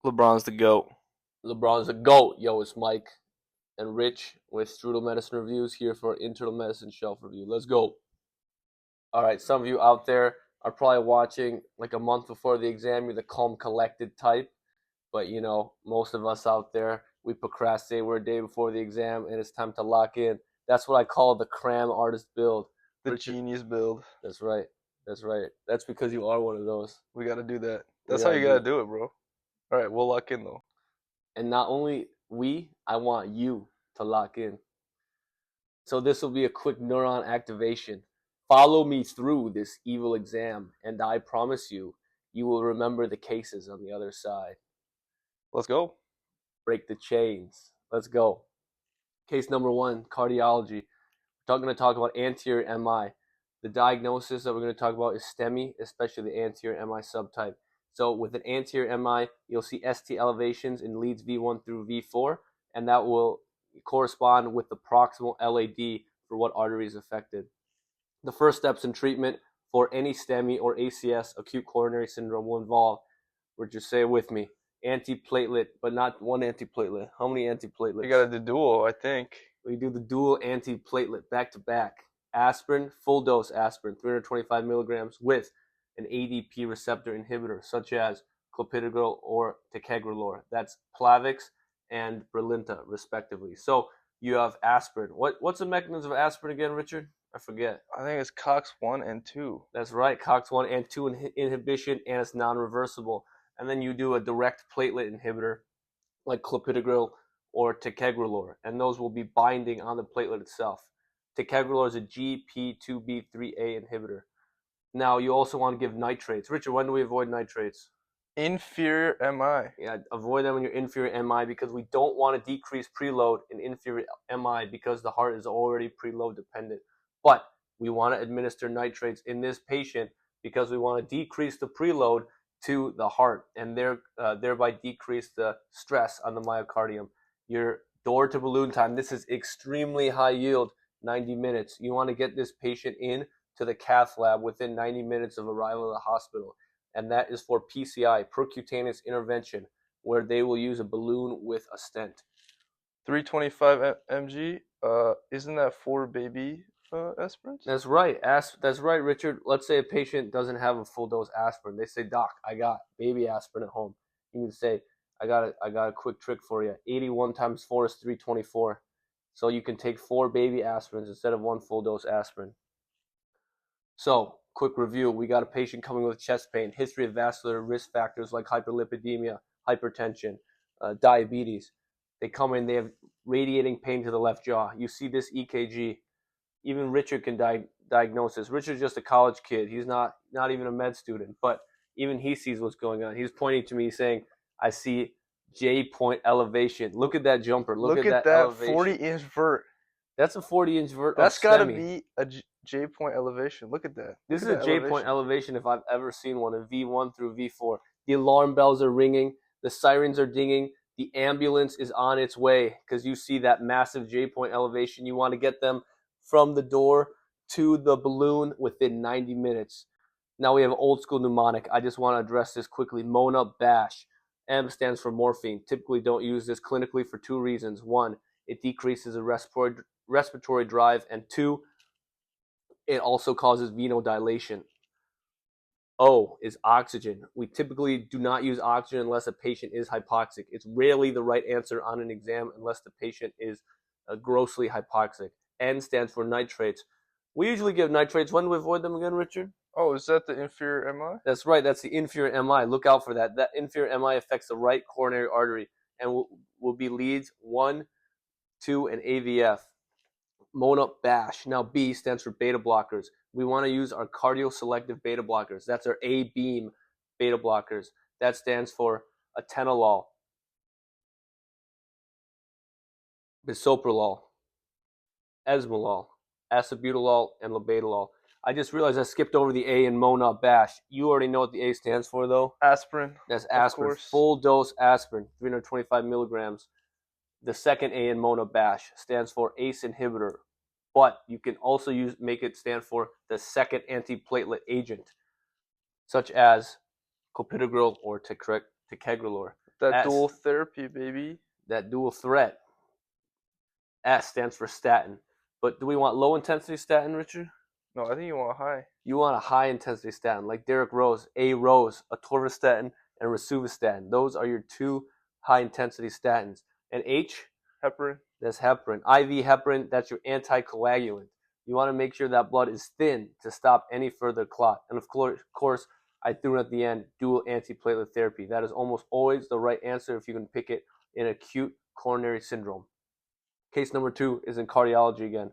LeBron's the GOAT. LeBron's a GOAT. Yo, it's Mike and Rich with Strudel Medicine Reviews here for Internal Medicine Shelf Review. Let's go. All right, some of you out there are probably watching like a month before the exam. You're the calm, collected type. But, you know, most of us out there, we procrastinate. We're a day before the exam, and it's time to lock in. That's what I call the cram artist build. The genius build. That's right. That's right. That's because you are one of those. We got to do that. That's how you got to do it, bro. All right, we'll lock in, though. And not only I want you to lock in. So this will be a quick neuron activation. Follow me through this evil exam, and I promise you, you will remember the cases on the other side. Let's go. Break the chains. Let's go. Case number 1, cardiology. We're going to talk about anterior MI. The diagnosis that we're going to talk about is STEMI, especially the anterior MI subtype. So with an anterior MI, you'll see ST elevations in leads V1 through V4, and that will correspond with the proximal LAD for what artery is affected. The first steps in treatment for any STEMI or ACS, acute coronary syndrome, will involve, just say it with me, antiplatelet, but not one antiplatelet. How many antiplatelets? You got to do dual, I think. We do the dual antiplatelet back to back. Aspirin, full dose aspirin, 325 milligrams with an ADP receptor inhibitor, such as clopidogrel or ticagrelor. That's Plavix and Brilinta, respectively. So you have aspirin. What's the mechanism of aspirin again, Richard? I forget. I think it's COX-1 and 2. That's right, COX-1 and 2 inhibition, and it's non-reversible. And then you do a direct platelet inhibitor, like clopidogrel or ticagrelor, and those will be binding on the platelet itself. Ticagrelor is a GP2B3A inhibitor. Now, you also want to give nitrates. Richard, when do we avoid nitrates? Inferior MI. Yeah, avoid them when you're inferior MI because we don't want to decrease preload in inferior MI because the heart is already preload dependent. But we want to administer nitrates in this patient because we want to decrease the preload to the heart and thereby decrease the stress on the myocardium. Your door to balloon time, this is extremely high yield, 90 minutes. You want to get this patient in to the cath lab within 90 minutes of arrival at the hospital. And that is for PCI, percutaneous intervention, where they will use a balloon with a stent. 325 mg, isn't that for baby aspirins? That's right. That's right, Richard. Let's say a patient doesn't have a full dose aspirin. They say, "Doc, I got baby aspirin at home." You can say, I got a quick trick for you. 81 times 4 is 324. So you can take 4 baby aspirins instead of 1 full dose aspirin. So, quick review. We got a patient coming with chest pain, history of vascular risk factors like hyperlipidemia, hypertension, diabetes. They come in, they have radiating pain to the left jaw. You see this EKG. Even Richard can diagnose this. Richard's just a college kid. He's not even a med student, but even he sees what's going on. He's pointing to me saying, I see J-point elevation. Look at that jumper. Look at that elevation. 40-inch vert. That's a 40-inch vert. That's got to be a J-point elevation. Look at that. This is a J-point elevation if I've ever seen one in V1 through V4. The alarm bells are ringing. The sirens are dinging. The ambulance is on its way because you see that massive J-point elevation. You want to get them from the door to the balloon within 90 minutes. Now we have old school mnemonic. I just want to address this quickly. Mona Bash. M stands for morphine. Typically don't use this clinically for 2 reasons. 1, it decreases the respiratory drive, and 2, it also causes venodilation. O is oxygen. We typically do not use oxygen unless a patient is hypoxic. It's rarely the right answer on an exam unless the patient is grossly hypoxic. N stands for nitrates. We usually give nitrates. When do we avoid them again, Richard? Oh, is that the inferior MI? That's right. That's the inferior MI. Look out for that. That inferior MI affects the right coronary artery and will be leads 1, 2, and AVF. Mona Bash. Now B stands for beta blockers. We want to use our cardioselective beta blockers. That's our A-beam beta blockers. That stands for atenolol, bisoprolol, esmolol, acebutolol, and labetalol. I just realized I skipped over the A in Mona Bash. You already know what the A stands for, though. Aspirin. That's aspirin. Full dose aspirin, 325 milligrams. The second A in Mona Bash stands for ACE inhibitor, but you can also make it stand for the second antiplatelet agent, such as clopidogrel or ticagrelor. That S, dual therapy, baby. that dual threat. S stands for statin. But do we want low intensity statin, Richard? No, I think you want high. You want a high intensity statin, like Derek Rose, atorvastatin, and rosuvastatin. Those are your two high intensity statins. And H, Heparin. that's heparin. IV heparin, that's your anticoagulant. You want to make sure that blood is thin to stop any further clot. And of course, I threw in at the end dual antiplatelet therapy. That is almost always the right answer if you can pick it in acute coronary syndrome. Case number 2 is in cardiology again.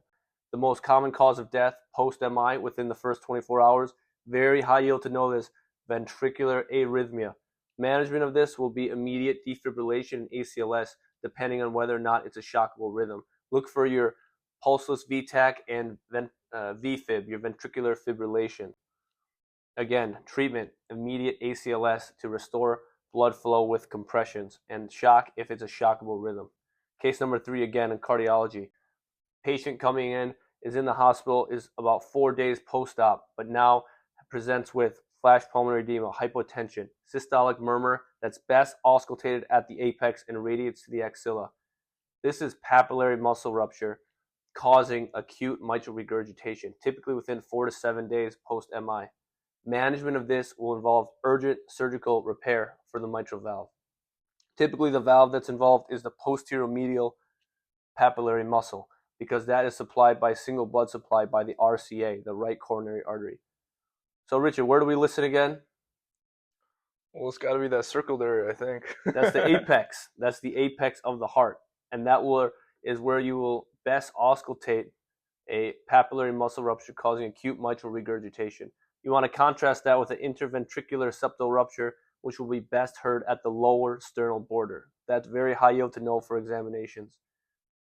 The most common cause of death post-MI within the first 24 hours. Very high yield to know this, ventricular arrhythmia. Management of this will be immediate defibrillation and ACLS, depending on whether or not it's a shockable rhythm. Look for your pulseless VTAC and VFib, your ventricular fibrillation. Again, treatment, immediate ACLS to restore blood flow with compressions, and shock if it's a shockable rhythm. Case number 3 again in cardiology. Patient coming in is in the hospital, is about 4 days post-op, but now presents with flash pulmonary edema, hypotension, systolic murmur that's best auscultated at the apex and radiates to the axilla. This is papillary muscle rupture causing acute mitral regurgitation, typically within 4 to 7 days post-MI. Management of this will involve urgent surgical repair for the mitral valve. Typically, the valve that's involved is the posterior medial papillary muscle, because that is supplied by single blood supply by the RCA, the right coronary artery. So, Richard, where do we listen again? Well, it's got to be that circle there, I think. That's the apex. That's the apex of the heart. And that is where you will best auscultate a papillary muscle rupture causing acute mitral regurgitation. You want to contrast that with an interventricular septal rupture, which will be best heard at the lower sternal border. That's very high yield to know for examinations.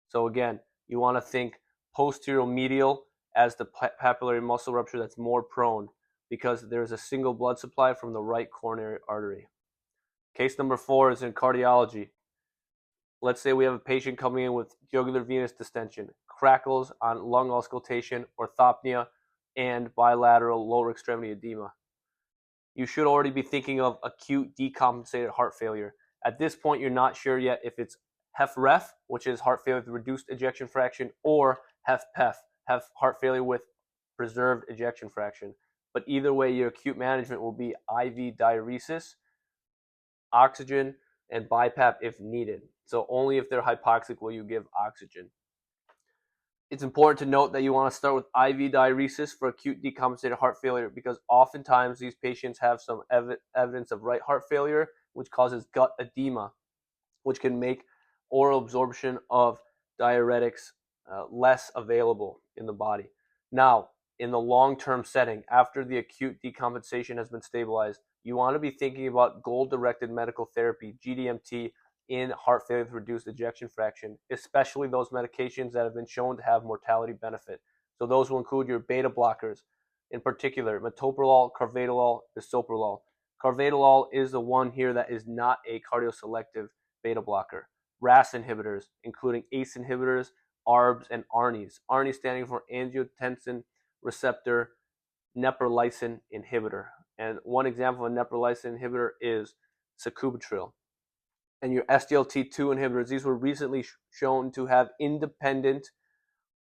So again, you want to think posterior medial as the papillary muscle rupture that's more prone, because there's a single blood supply from the right coronary artery. Case number 4 is in cardiology. Let's say we have a patient coming in with jugular venous distension, crackles on lung auscultation, orthopnea, and bilateral lower extremity edema. You should already be thinking of acute decompensated heart failure. At this point, you're not sure yet if it's HFrEF, which is heart failure with reduced ejection fraction, or HFpEF, heart failure with preserved ejection fraction. But either way, your acute management will be IV diuresis, oxygen, and BiPAP if needed. So only if they're hypoxic will you give oxygen. It's important to note that you want to start with IV diuresis for acute decompensated heart failure, because oftentimes these patients have some evidence of right heart failure, which causes gut edema, which can make oral absorption of diuretics less available in the body. Now, in the long-term setting, after the acute decompensation has been stabilized, you want to be thinking about goal-directed medical therapy, GDMT, in heart failure with reduced ejection fraction, especially those medications that have been shown to have mortality benefit. So those will include your beta blockers, in particular, metoprolol, carvedilol, bisoprolol. Carvedilol is the one here that is not a cardioselective beta blocker. RAS inhibitors, including ACE inhibitors, ARBs, and ARNIs. ARNI standing for angiotensin receptor neprilysin inhibitor. And one example of a neprilysin inhibitor is sacubitril. And your SGLT2 inhibitors, these were recently shown to have independent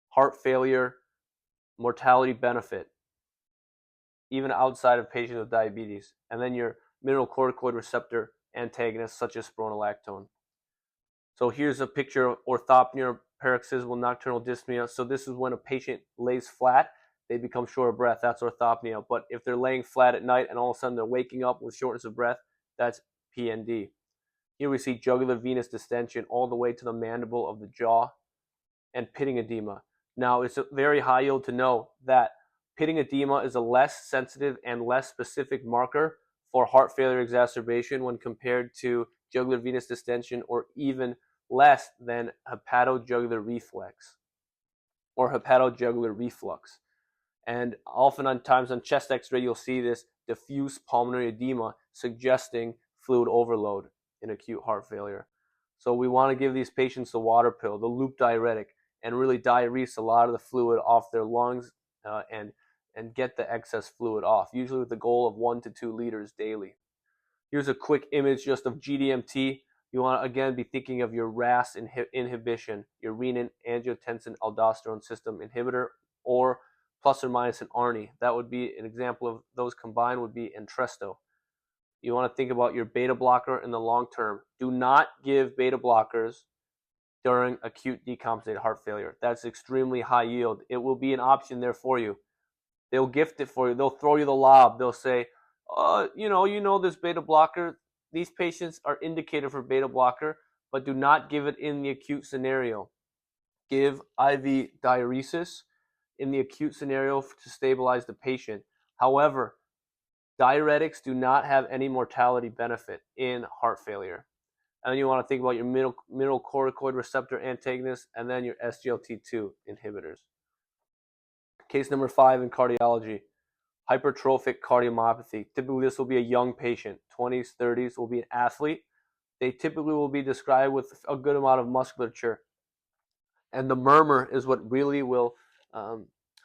heart failure mortality benefit, even outside of patients with diabetes. And then your mineralocorticoid receptor antagonists, such as spironolactone. So here's a picture of orthopnea, paroxysmal nocturnal dyspnea. So this is when a patient lays flat, they become short of breath. That's orthopnea. But if they're laying flat at night and all of a sudden they're waking up with shortness of breath, that's PND. Here we see jugular venous distension all the way to the mandible of the jaw, and pitting edema. Now, it's a very high yield to know that pitting edema is a less sensitive and less specific marker for heart failure exacerbation when compared to jugular venous distension, or even less than hepatojugular reflex or hepatojugular reflux. And oftentimes on chest x-ray, you'll see this diffuse pulmonary edema suggesting fluid overload in acute heart failure. So we want to give these patients the water pill, the loop diuretic, and really diurese a lot of the fluid off their lungs and get the excess fluid off, usually with the goal of 1 to 2 liters daily. Here's a quick image just of GDMT You want to, again, be thinking of your RAS inhibition, your renin-angiotensin-aldosterone system inhibitor, or plus or minus an ARNI. That would be an example of those combined would be Entresto. You want to think about your beta blocker in the long term. Do not give beta blockers during acute decompensated heart failure. That's extremely high yield. It will be an option there for you. They'll gift it for you. They'll throw you the lob. They'll say, you know this beta blocker. These patients are indicated for beta blocker, but do not give it in the acute scenario. Give IV diuresis in the acute scenario to stabilize the patient. However, diuretics do not have any mortality benefit in heart failure. And then you want to think about your mineralocorticoid receptor antagonists and then your SGLT2 inhibitors. Case number 5 in cardiology, hypertrophic cardiomyopathy. Typically, this will be a young patient, 20s, 30s, will be an athlete. They typically will be described with a good amount of musculature. And the murmur is what really will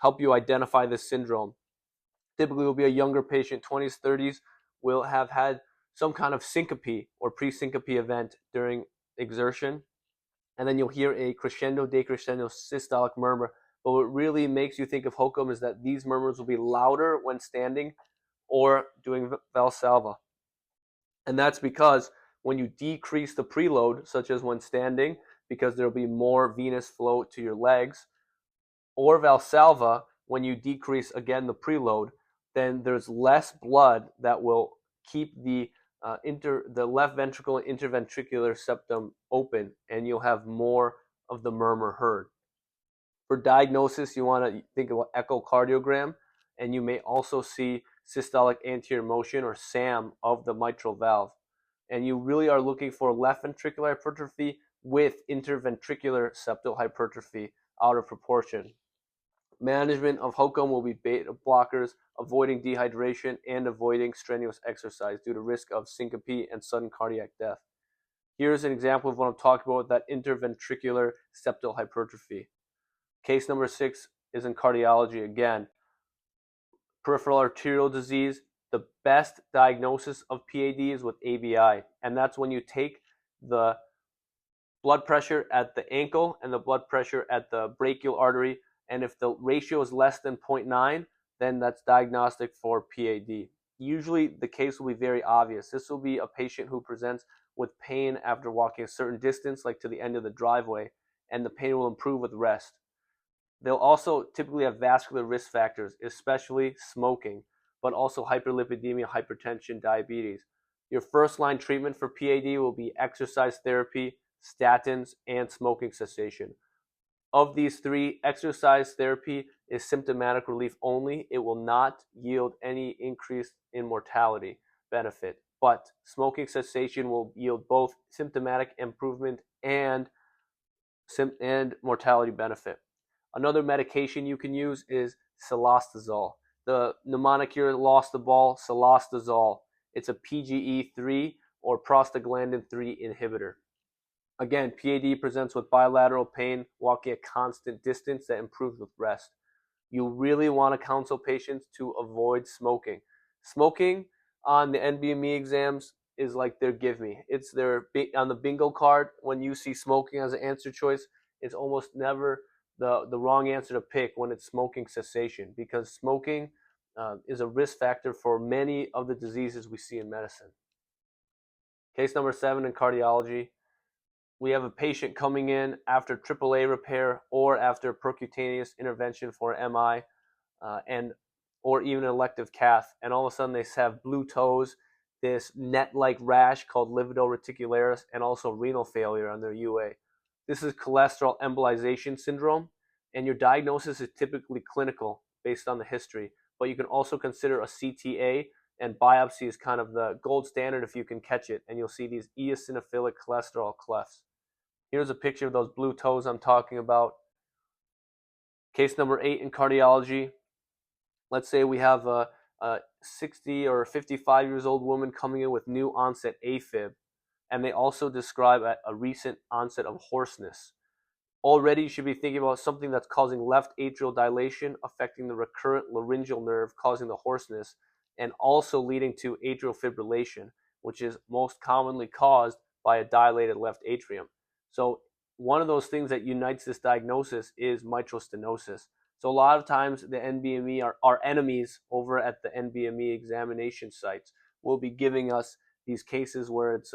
help you identify this syndrome. Typically, will be a younger patient, 20s, 30s, will have had some kind of syncope or pre-syncope event during exertion. And then you'll hear a crescendo, decrescendo systolic murmur. But what really makes you think of HOCM is that these murmurs will be louder when standing or doing Valsalva. And that's because when you decrease the preload, such as when standing, because there will be more venous flow to your legs, or Valsalva, when you decrease again the preload, then there's less blood that will keep the left ventricle and interventricular septum open, and you'll have more of the murmur heard. For diagnosis, you want to think about echocardiogram, and you may also see systolic anterior motion, or SAM, of the mitral valve. And you really are looking for left ventricular hypertrophy with interventricular septal hypertrophy out of proportion. Management of HOCM will be beta blockers, avoiding dehydration, and avoiding strenuous exercise due to risk of syncope and sudden cardiac death. Here's an example of what I'm talking about with that interventricular septal hypertrophy. Case number 6 is in cardiology again. Peripheral arterial disease. The best diagnosis of PAD is with ABI, and that's when you take the blood pressure at the ankle and the blood pressure at the brachial artery, and if the ratio is less than 0.9, then that's diagnostic for PAD. Usually the case will be very obvious. This will be a patient who presents with pain after walking a certain distance, like to the end of the driveway, and the pain will improve with rest. They'll also typically have vascular risk factors, especially smoking, but also hyperlipidemia, hypertension, diabetes. Your first line treatment for PAD will be exercise therapy, statins, and smoking cessation. Of these three, exercise therapy is symptomatic relief only. It will not yield any increase in mortality benefit, but smoking cessation will yield both symptomatic improvement and mortality benefit. Another medication you can use is cilostazol. The mnemonic here, lost the ball, cilostazol. It's a PGE3 or prostaglandin 3 inhibitor. Again, PAD presents with bilateral pain, walking a constant distance that improves with rest. You really want to counsel patients to avoid smoking. Smoking on the NBME exams is like their give me. It's their on the bingo card. When you see smoking as an answer choice, it's almost never the wrong answer to pick when it's smoking cessation, because smoking is a risk factor for many of the diseases we see in medicine. Case number 7 in cardiology. We have a patient coming in after AAA repair or after percutaneous intervention for MI or even an elective cath, and all of a sudden they have blue toes, this net-like rash called livedo reticularis, and also renal failure on their UA. This is cholesterol embolization syndrome, and your diagnosis is typically clinical based on the history, but you can also consider a CTA, and biopsy is kind of the gold standard if you can catch it, and you'll see these eosinophilic cholesterol clefts. Here's a picture of those blue toes I'm talking about. Case number 8 in cardiology. Let's say we have a 60 or 55 years old woman coming in with new onset AFib, and they also describe a recent onset of hoarseness. Already you should be thinking about something that's causing left atrial dilation, affecting the recurrent laryngeal nerve, causing the hoarseness, and also leading to atrial fibrillation, which is most commonly caused by a dilated left atrium. So one of those things that unites this diagnosis is mitral stenosis. So a lot of times the NBME, our enemies over at the NBME examination sites, will be giving us these cases where it's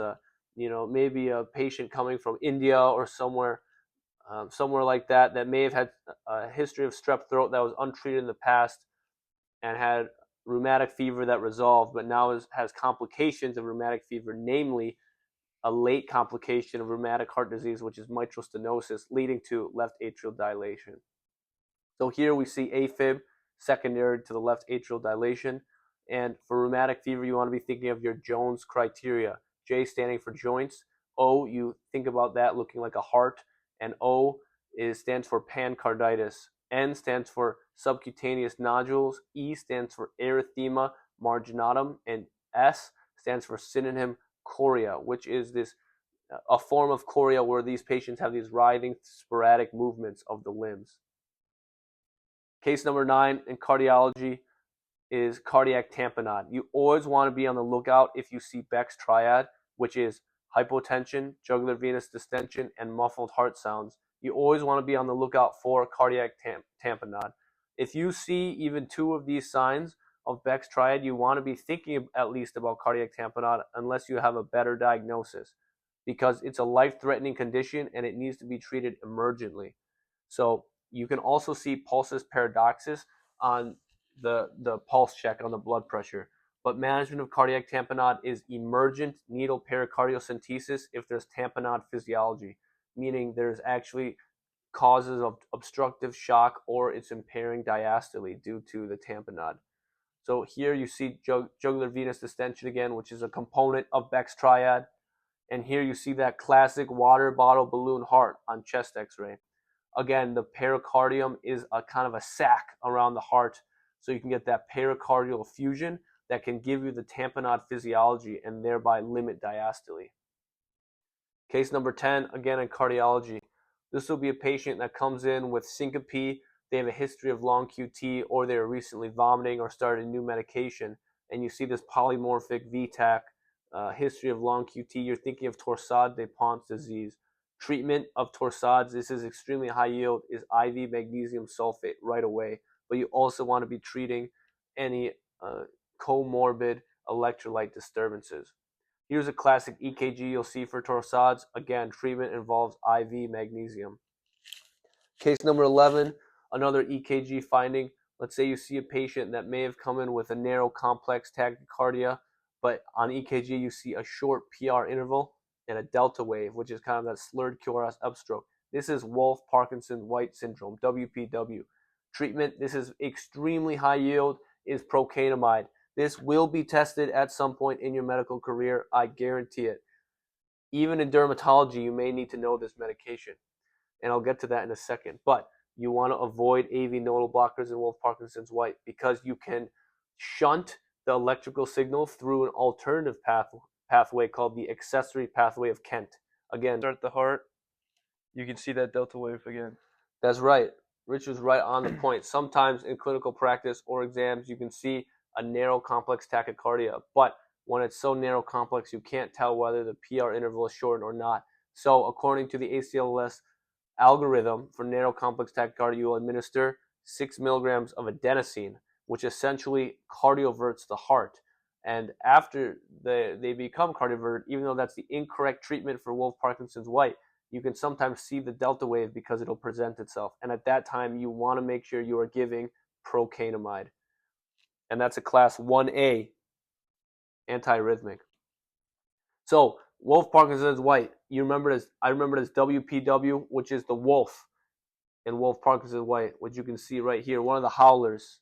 maybe a patient coming from India or somewhere like that may have had a history of strep throat that was untreated in the past and had rheumatic fever that resolved, but now has complications of rheumatic fever, namely a late complication of rheumatic heart disease, which is mitral stenosis, leading to left atrial dilation. So here we see AFib secondary to the left atrial dilation. And for rheumatic fever, you want to be thinking of your Jones criteria. J standing for joints. O, you think about that looking like a heart. And O stands for pancarditis. N stands for subcutaneous nodules. E stands for erythema marginatum. And S stands for synonym chorea, which is a form of chorea where these patients have these writhing, sporadic movements of the limbs. Case number 9 in cardiology is cardiac tamponade. You always want to be on the lookout if you see Beck's triad, which is hypotension, jugular venous distension, and muffled heart sounds. You always want to be on the lookout for cardiac tamponade. If you see even 2 of these signs of Beck's triad, you want to be thinking at least about cardiac tamponade unless you have a better diagnosis, because it's a life-threatening condition and it needs to be treated emergently. So you can also see pulsus paradoxus on the pulse check on the blood pressure. But management of cardiac tamponade is emergent needle pericardiocentesis if there's tamponade physiology, meaning there's actually causes of obstructive shock or it's impairing diastole due to the tamponade. So here you see jugular venous distension again, which is a component of Beck's triad. And here you see that classic water bottle balloon heart on chest x-ray. Again, the pericardium is a kind of a sac around the heart, so you can get that pericardial effusion that can give you the tamponade physiology and thereby limit diastole. Case number 10, again in cardiology. This will be a patient that comes in with syncope. They have a history of long QT, or they were recently vomiting or started a new medication, and you see this polymorphic VTAC, history of long QT. You're thinking of Torsades de Pont's disease. Treatment of Torsades, this is extremely high yield, is IV magnesium sulfate right away. But you also want to be treating any comorbid electrolyte disturbances. Here's a classic EKG you'll see for Torsades. Again, treatment involves IV magnesium. Case number 11, another EKG finding. Let's say you see a patient that may have come in with a narrow complex tachycardia, but on EKG you see a short PR interval and a delta wave, which is kind of that slurred QRS upstroke. This is Wolff-Parkinson-White syndrome, WPW. Treatment, this is extremely high yield, is procainamide. This will be tested at some point in your medical career, I guarantee it. Even in dermatology, you may need to know this medication, and I'll get to that in a second. But you want to avoid AV nodal blockers in Wolff-Parkinson's-White because you can shunt the electrical signal through an alternative pathway called the accessory pathway of Kent. Again, Start the heart. You can see that delta wave again. That's right. Rich was right on the point. Sometimes in clinical practice or exams, you can see a narrow complex tachycardia, but when it's so narrow complex, you can't tell whether the PR interval is shortened or not. So according to the ACLS algorithm for narrow complex tachycardia, you will administer 6 milligrams of adenosine, which essentially cardioverts the heart. And after they become cardioverted, even though that's the incorrect treatment for Wolff-Parkinson's-White, you can sometimes see the delta wave because it'll present itself. And at that time, you want to make sure you are giving procainamide. And that's a class 1A antiarrhythmic. So Wolff-Parkinson's-White, I remember it as WPW, which is the Wolff in Wolff-Parkinson's-White, which you can see right here, one of the howlers.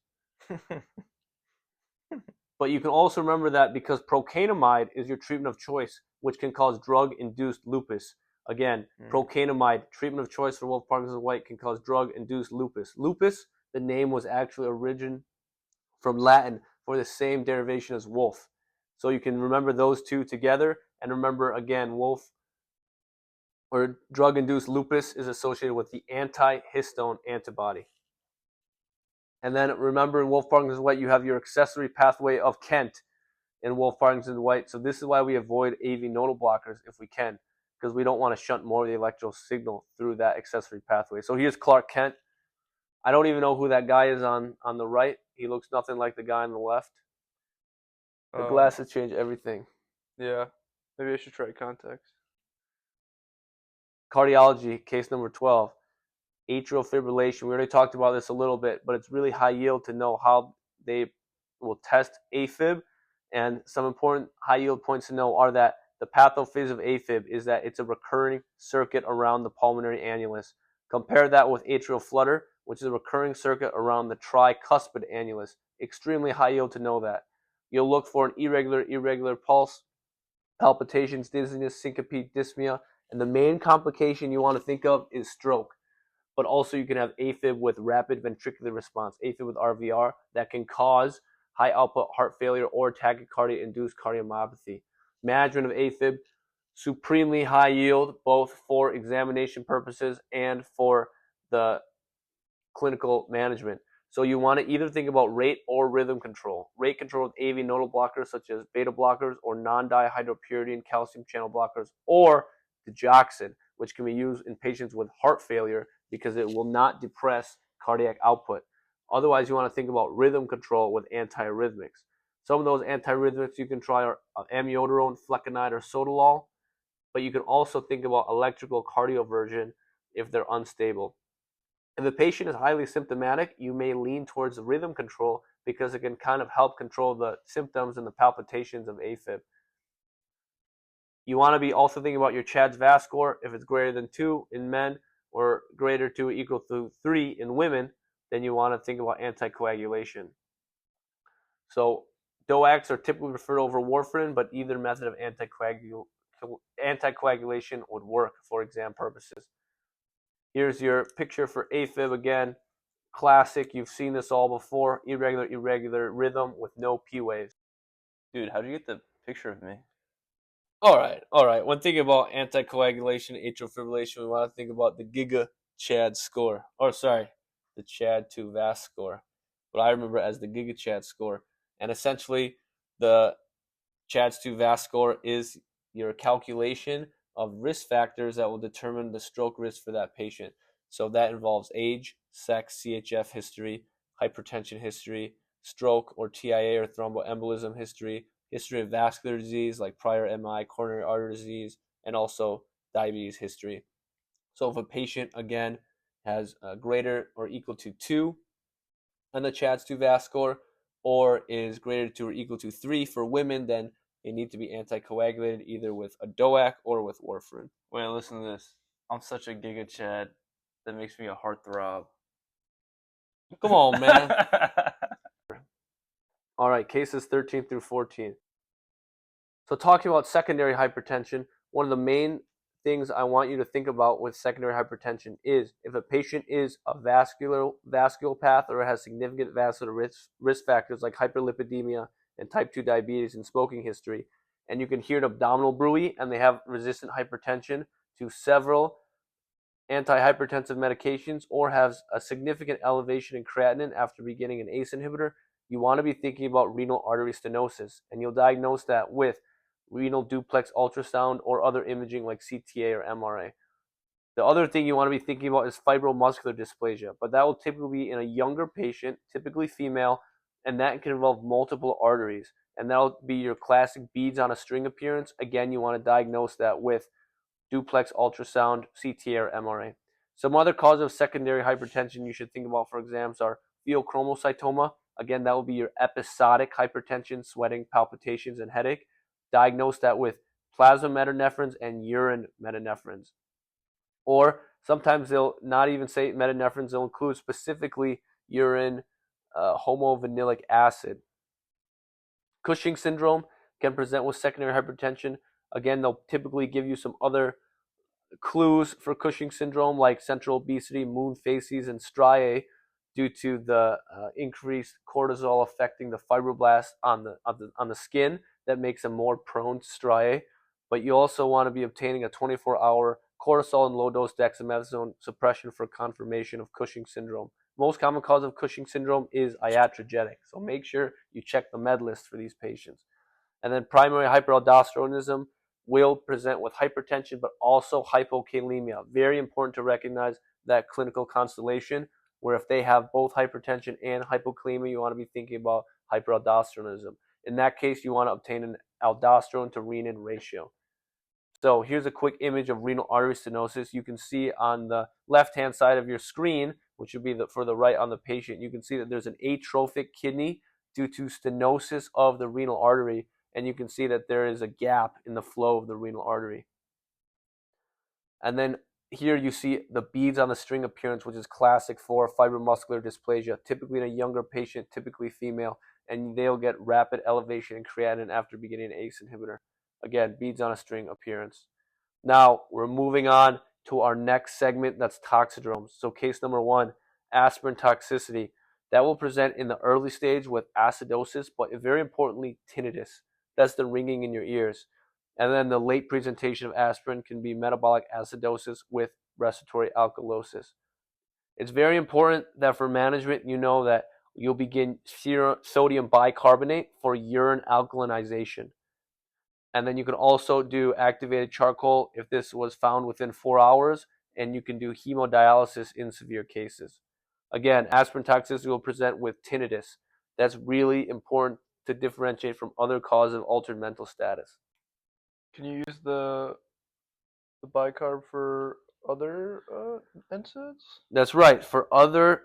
But you can also remember that because procainamide is your treatment of choice, which can cause drug-induced lupus. Again, procainamide, treatment of choice for Wolff-Parkinson's-White, can cause drug-induced lupus. Lupus, the name was actually origin from Latin for the same derivation as Wolff. So you can remember those two together, and remember again, Wolff or drug-induced lupus is associated with the antihistone antibody. And then remember in Wolff-Parkinson's-White, you have your accessory pathway of Kent. in Wolff-Parkinson-White. So this is why we avoid AV nodal blockers if we can, because we don't want to shunt more of the electrical signal through that accessory pathway. So here's Clark Kent. I don't even know who that guy is on the right. He looks nothing like the guy on the left. The glasses change everything. Yeah, maybe I should try contacts. Cardiology, case number 12. Atrial fibrillation. We already talked about this a little bit, but it's really high yield to know how they will test AFib. And some important high yield points to know are that the pathophys of AFib is that it's a recurring circuit around the pulmonary annulus. Compare that with atrial flutter, which is a recurring circuit around the tricuspid annulus. Extremely high yield to know that. You'll look for an irregular pulse, palpitations, dizziness, syncope, dyspnea, and the main complication you want to think of is stroke. But also you can have AFib with rapid ventricular response, AFib with RVR, that can cause high output heart failure or tachycardia-induced cardiomyopathy. Management of AFib, supremely high yield, both for examination purposes and for the clinical management. So you want to either think about rate or rhythm control. Rate control with AV nodal blockers such as beta blockers or non-dihydropyridine calcium channel blockers, or digoxin, which can be used in patients with heart failure because it will not depress cardiac output. Otherwise, you want to think about rhythm control with antiarrhythmics. Some of those antiarrhythmics you can try are amiodarone, flecainide, or sotalol, but you can also think about electrical cardioversion if they're unstable. If the patient is highly symptomatic, you may lean towards rhythm control because it can kind of help control the symptoms and the palpitations of AFib. You want to be also thinking about your CHADS VAS score. If it's greater than 2 in men or greater to or equal to 3 in women, then you want to think about anticoagulation. So DOACs are typically preferred over warfarin, but either method of anticoagulation would work for exam purposes. Here's your picture for AFib again. Classic, you've seen this all before. Irregular rhythm with no P waves. Dude, how'd you get the picture of me? All right. When thinking about anticoagulation, atrial fibrillation, we want to think about the GigaChad score. The CHAD2 VAS score. What I remember as the GigaChad score. And essentially, the CHADS2 VAS score is your calculation of risk factors that will determine the stroke risk for that patient. So that involves age, sex, CHF history, hypertension history, stroke or TIA or thromboembolism history, history of vascular disease like prior MI, coronary artery disease, and also diabetes history. So if a patient, again, has greater or equal to 2 on the CHADS2 VAS score, or is greater to or equal to 3 for women, then they need to be anticoagulated either with a DOAC or with warfarin. Wait, listen to this. I'm such a Giga Chad that makes me a heartthrob. Come on, man. All right, cases 13 through 14. So talking about secondary hypertension, one of the main things I want you to think about with secondary hypertension is if a patient is a vasculopath or has significant vascular risk factors like hyperlipidemia and type 2 diabetes and smoking history, and you can hear an abdominal bruit and they have resistant hypertension to several antihypertensive medications or has a significant elevation in creatinine after beginning an ACE inhibitor, you want to be thinking about renal artery stenosis, and you'll diagnose that with renal duplex ultrasound or other imaging like CTA or MRA. The other thing you want to be thinking about is fibromuscular dysplasia, but that will typically be in a younger patient, typically female, and that can involve multiple arteries, and that'll be your classic beads on a string appearance. Again, you want to diagnose that with duplex ultrasound, CTA, or MRA. Some other causes of secondary hypertension you should think about for exams are pheochromocytoma. Again, that will be your episodic hypertension, sweating, palpitations, and headache. Diagnose that with plasma metanephrines and urine metanephrines. Or sometimes they'll not even say metanephrines, they'll include specifically urine homovanillic acid. Cushing syndrome can present with secondary hypertension. Again, they'll typically give you some other clues for Cushing syndrome like central obesity, moon phases, and striae due to the increased cortisol affecting the fibroblasts on the skin that makes them more prone to striae. But you also want to be obtaining a 24-hour cortisol and low-dose dexamethasone suppression for confirmation of Cushing syndrome. Most common cause of Cushing syndrome is iatrogenic, so make sure you check the med list for these patients. And then primary hyperaldosteronism will present with hypertension, but also hypokalemia. Very important to recognize that clinical constellation, where if they have both hypertension and hypokalemia, you want to be thinking about hyperaldosteronism. In that case, you want to obtain an aldosterone to renin ratio. So here's a quick image of renal artery stenosis. You can see on the left-hand side of your screen, which would be for the right on the patient, you can see that there's an atrophic kidney due to stenosis of the renal artery, and you can see that there is a gap in the flow of the renal artery. And then here you see the beads on the string appearance, which is classic for fibromuscular dysplasia, typically in a younger patient, typically female, and they'll get rapid elevation in creatinine after beginning an ACE inhibitor. Again, beads on a string appearance. Now, we're moving on to our next segment, that's toxidromes. So case number 1, aspirin toxicity. That will present in the early stage with acidosis, but very importantly, tinnitus. That's the ringing in your ears. And then the late presentation of aspirin can be metabolic acidosis with respiratory alkalosis. It's very important that for management, you know that you'll begin sodium bicarbonate for urine alkalinization. And then you can also do activated charcoal if this was found within 4 hours, and you can do hemodialysis in severe cases. Again, aspirin toxicity will present with tinnitus. That's really important to differentiate from other causes of altered mental status. Can you use the bicarb for other NSAIDs? That's right. For other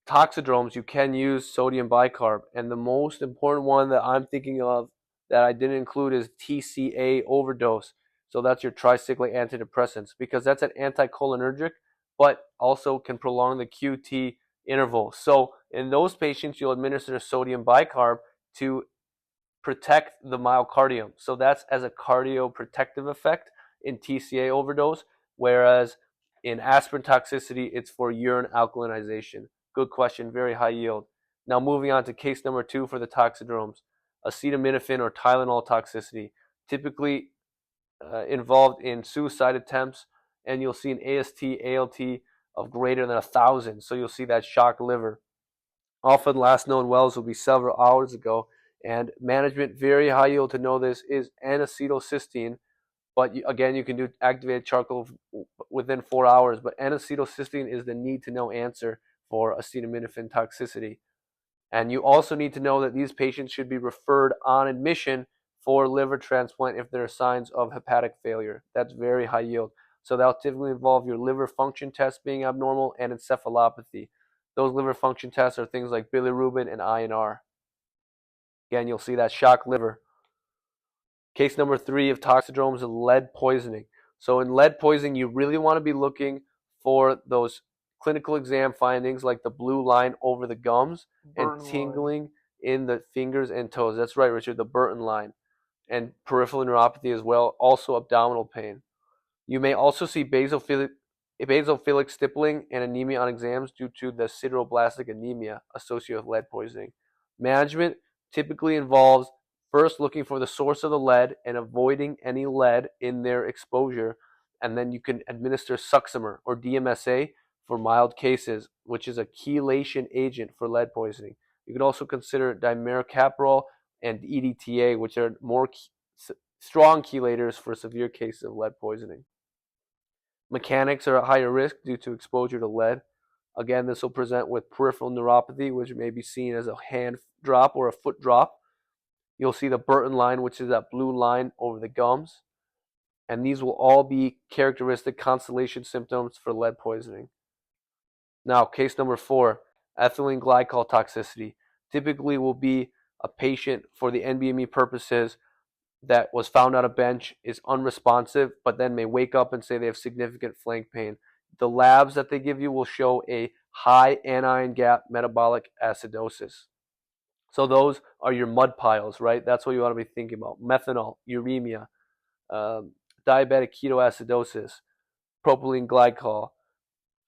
toxidromes, you can use sodium bicarb. And the most important one that I'm thinking of that I didn't include is TCA overdose. So that's your tricyclic antidepressants, because that's an anticholinergic, but also can prolong the QT interval. So in those patients, you'll administer sodium bicarb to protect the myocardium. So that's as a cardioprotective effect in TCA overdose, whereas in aspirin toxicity, it's for urine alkalinization. Good question, very high yield. Now moving on to case number 2 for the toxidromes. Acetaminophen or Tylenol toxicity, typically involved in suicide attempts, and you'll see an AST, ALT of greater than 1,000. So you'll see that shocked liver. Often last known wells will be several hours ago, and management, very high yield to know this, is N-acetylcysteine. But again, you can do activated charcoal within 4 hours. But N-acetylcysteine is the need to know answer for acetaminophen toxicity. And you also need to know that these patients should be referred on admission for liver transplant if there are signs of hepatic failure. That's very high yield. So that'll typically involve your liver function test being abnormal and encephalopathy. Those liver function tests are things like bilirubin and INR. Again, you'll see that shocked liver. Case number 3 of toxidromes is lead poisoning. So in lead poisoning, you really want to be looking for those clinical exam findings like the blue line over the gums and tingling in the fingers and toes. That's right, Richard, the Burton line. And peripheral neuropathy as well, also abdominal pain. You may also see basophilic stippling and anemia on exams due to the sideroblastic anemia associated with lead poisoning. Management typically involves first looking for the source of the lead and avoiding any lead in their exposure, and then you can administer Succimer or DMSA for mild cases, which is a chelation agent for lead poisoning. You can also consider dimercaprol and EDTA, which are more strong chelators for severe cases of lead poisoning. Mechanics are at higher risk due to exposure to lead. Again, this will present with peripheral neuropathy, which may be seen as a hand drop or a foot drop. You'll see the Burton line, which is that blue line over the gums. And these will all be characteristic constellation symptoms for lead poisoning. Now, case number 4, ethylene glycol toxicity. Typically will be a patient for the NBME purposes that was found on a bench, is unresponsive, but then may wake up and say they have significant flank pain. The labs that they give you will show a high anion gap metabolic acidosis. So those are your mud piles, right? That's what you want to be thinking about. Methanol, uremia, diabetic ketoacidosis, propylene glycol,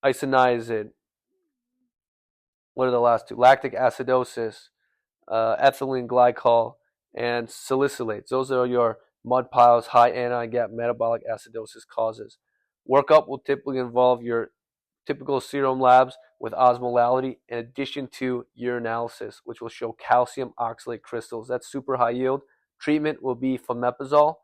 isoniazid. What are the last 2? Lactic acidosis, ethylene glycol, and salicylates. Those are your mud piles, high anion gap metabolic acidosis causes. Workup will typically involve your typical serum labs with osmolality in addition to urinalysis, which will show calcium oxalate crystals. That's super high yield Treatment will be fomepizole.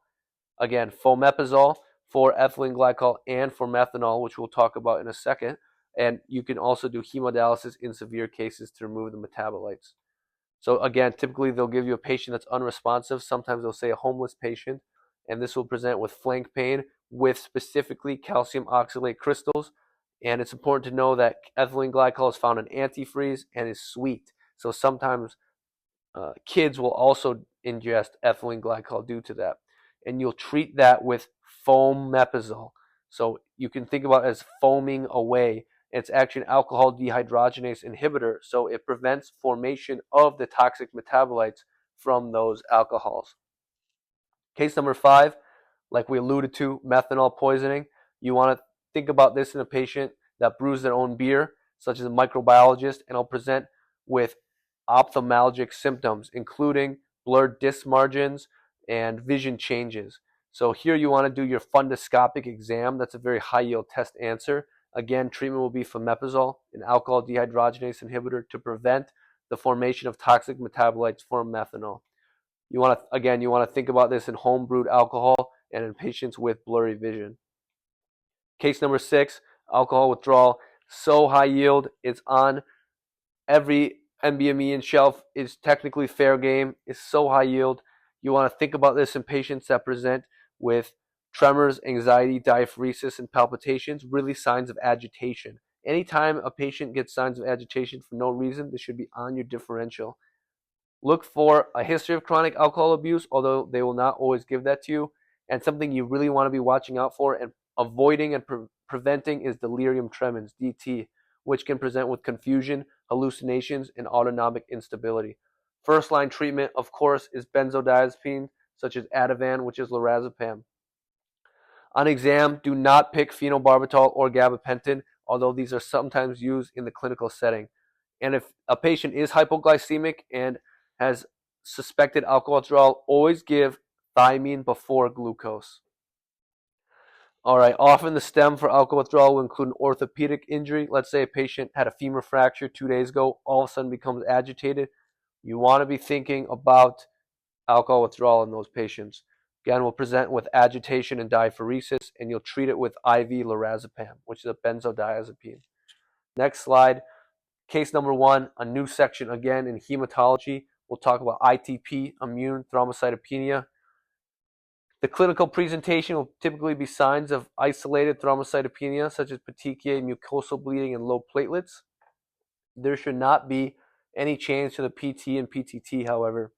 Again, fomepizole for ethylene glycol and for methanol, which we'll talk about in a second. And you can also do hemodialysis in severe cases to remove the metabolites. So again, typically they'll give you a patient that's unresponsive. Sometimes they'll say a homeless patient, and this will present with flank pain with specifically calcium oxalate crystals. And it's important to know that ethylene glycol is found in antifreeze and is sweet. So sometimes kids will also ingest ethylene glycol due to that. And you'll treat that with fomepizole. So you can think about it as foaming away. It's actually an alcohol dehydrogenase inhibitor, so it prevents formation of the toxic metabolites from those alcohols. Case number 5, like we alluded to, methanol poisoning. You want to think about this in a patient that brews their own beer, such as a microbiologist, and will present with ophthalmologic symptoms, including blurred disc margins and vision changes. So here you want to do your fundoscopic exam. That's a very high-yield test answer. Again, treatment will be fomepizole, an alcohol dehydrogenase inhibitor, to prevent the formation of toxic metabolites from methanol. You want to think about this in home brewed alcohol and in patients with blurry vision. Case number 6, alcohol withdrawal. So high yield, it's on every NBME shelf. Is technically fair game. It's so high yield. You want to think about this in patients that present with tremors, anxiety, diaphoresis, and palpitations, really signs of agitation. Anytime a patient gets signs of agitation for no reason, this should be on your differential. Look for a history of chronic alcohol abuse, although they will not always give that to you. And something you really want to be watching out for and avoiding and preventing is delirium tremens, DT, which can present with confusion, hallucinations, and autonomic instability. First line treatment, of course, is benzodiazepine, such as Ativan, which is lorazepam. On exam, do not pick phenobarbital or gabapentin, although these are sometimes used in the clinical setting. And if a patient is hypoglycemic and has suspected alcohol withdrawal, always give thiamine before glucose. All right, often the stem for alcohol withdrawal will include an orthopedic injury. Let's say a patient had a femur fracture 2 days ago, all of a sudden becomes agitated. You want to be thinking about alcohol withdrawal in those patients. Again, we'll present with agitation and diaphoresis, and you'll treat it with IV lorazepam, which is a benzodiazepine. Next slide. Case number 1, a new section again in hematology. We'll talk about ITP, immune thrombocytopenia. The clinical presentation will typically be signs of isolated thrombocytopenia, such as petechiae, mucosal bleeding, and low platelets. There should not be any change to the PT and PTT, however.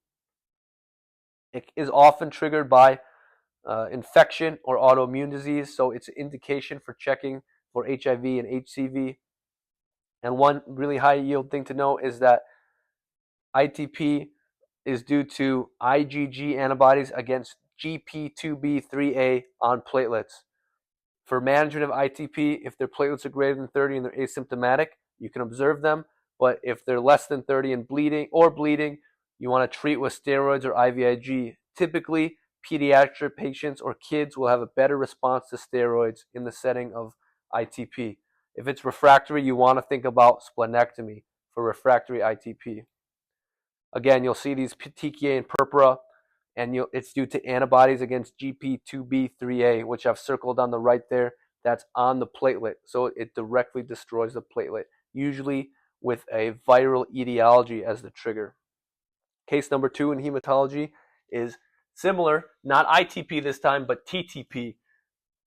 It is often triggered by infection or autoimmune disease, so it's an indication for checking for HIV and HCV. And one really high yield thing to know is that ITP is due to IgG antibodies against GP2B3A on platelets. For management of ITP, if their platelets are greater than 30 and they're asymptomatic, you can observe them. But if they're less than 30 and bleeding, you want to treat with steroids or IVIG. Typically, pediatric patients or kids will have a better response to steroids in the setting of ITP. If it's refractory, you want to think about splenectomy for refractory ITP. Again, you'll see these petechiae and purpura, and it's due to antibodies against GP2B3A, which I've circled on the right there. That's on the platelet, so it directly destroys the platelet, usually with a viral etiology as the trigger. Case number 2 in hematology is similar, not ITP this time, but TTP,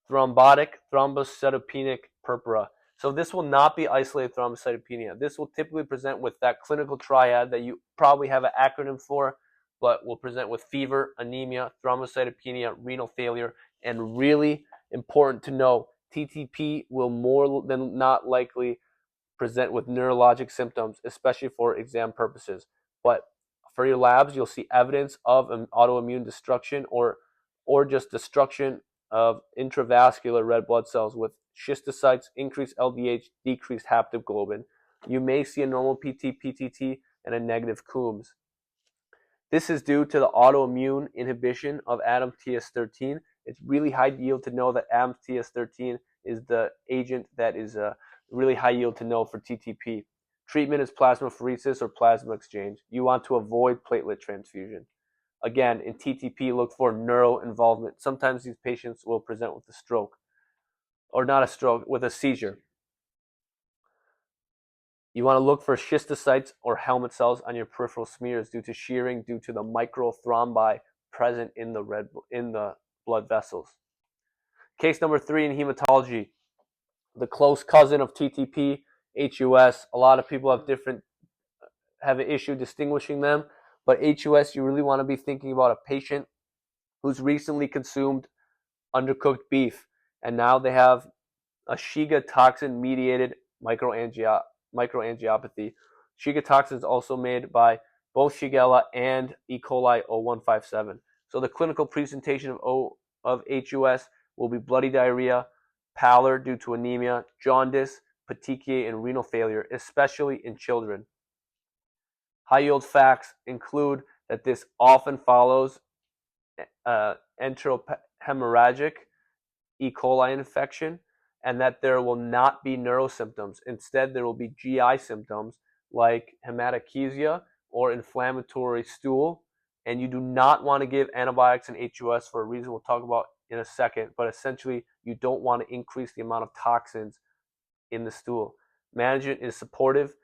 thrombotic thrombocytopenic purpura. So this will not be isolated thrombocytopenia. This will typically present with that clinical triad that you probably have an acronym for, but will present with fever, anemia, thrombocytopenia, renal failure, and really important to know, TTP will more than not likely present with neurologic symptoms, especially for exam purposes. But for your labs, you'll see evidence of an autoimmune destruction or just destruction of intravascular red blood cells with schistocytes, increased LDH, decreased haptoglobin. You may see a normal PT-PTT and a negative Coombs. This is due to the autoimmune inhibition of ADAMTS13. It's really high yield to know that ADAMTS13 is the agent that is really high yield to know for TTP. Treatment is plasmapheresis or plasma exchange. You want to avoid platelet transfusion. Again, in TTP, look for neural involvement. Sometimes these patients will present with a stroke, or not a stroke, with a seizure. You want to look for schistocytes or helmet cells on your peripheral smears due to shearing due to the microthrombi present in the blood vessels. Case number 3 in hematology, the close cousin of TTP, HUS. A lot of people have an issue distinguishing them, but HUS, you really want to be thinking about a patient who's recently consumed undercooked beef, and now they have a Shiga toxin-mediated microangiopathy. Shiga toxin is also made by both Shigella and E. coli 0157. So the clinical presentation of HUS will be bloody diarrhea, pallor due to anemia, jaundice, petechiae, and renal failure, especially in children. High-yield facts include that this often follows enterohemorrhagic E. coli infection, and that there will not be neurosymptoms. Instead, there will be GI symptoms like hematochezia or inflammatory stool, and you do not want to give antibiotics in HUS for a reason we'll talk about in a second, but essentially you don't want to increase the amount of toxins in the stool. Management is supportive.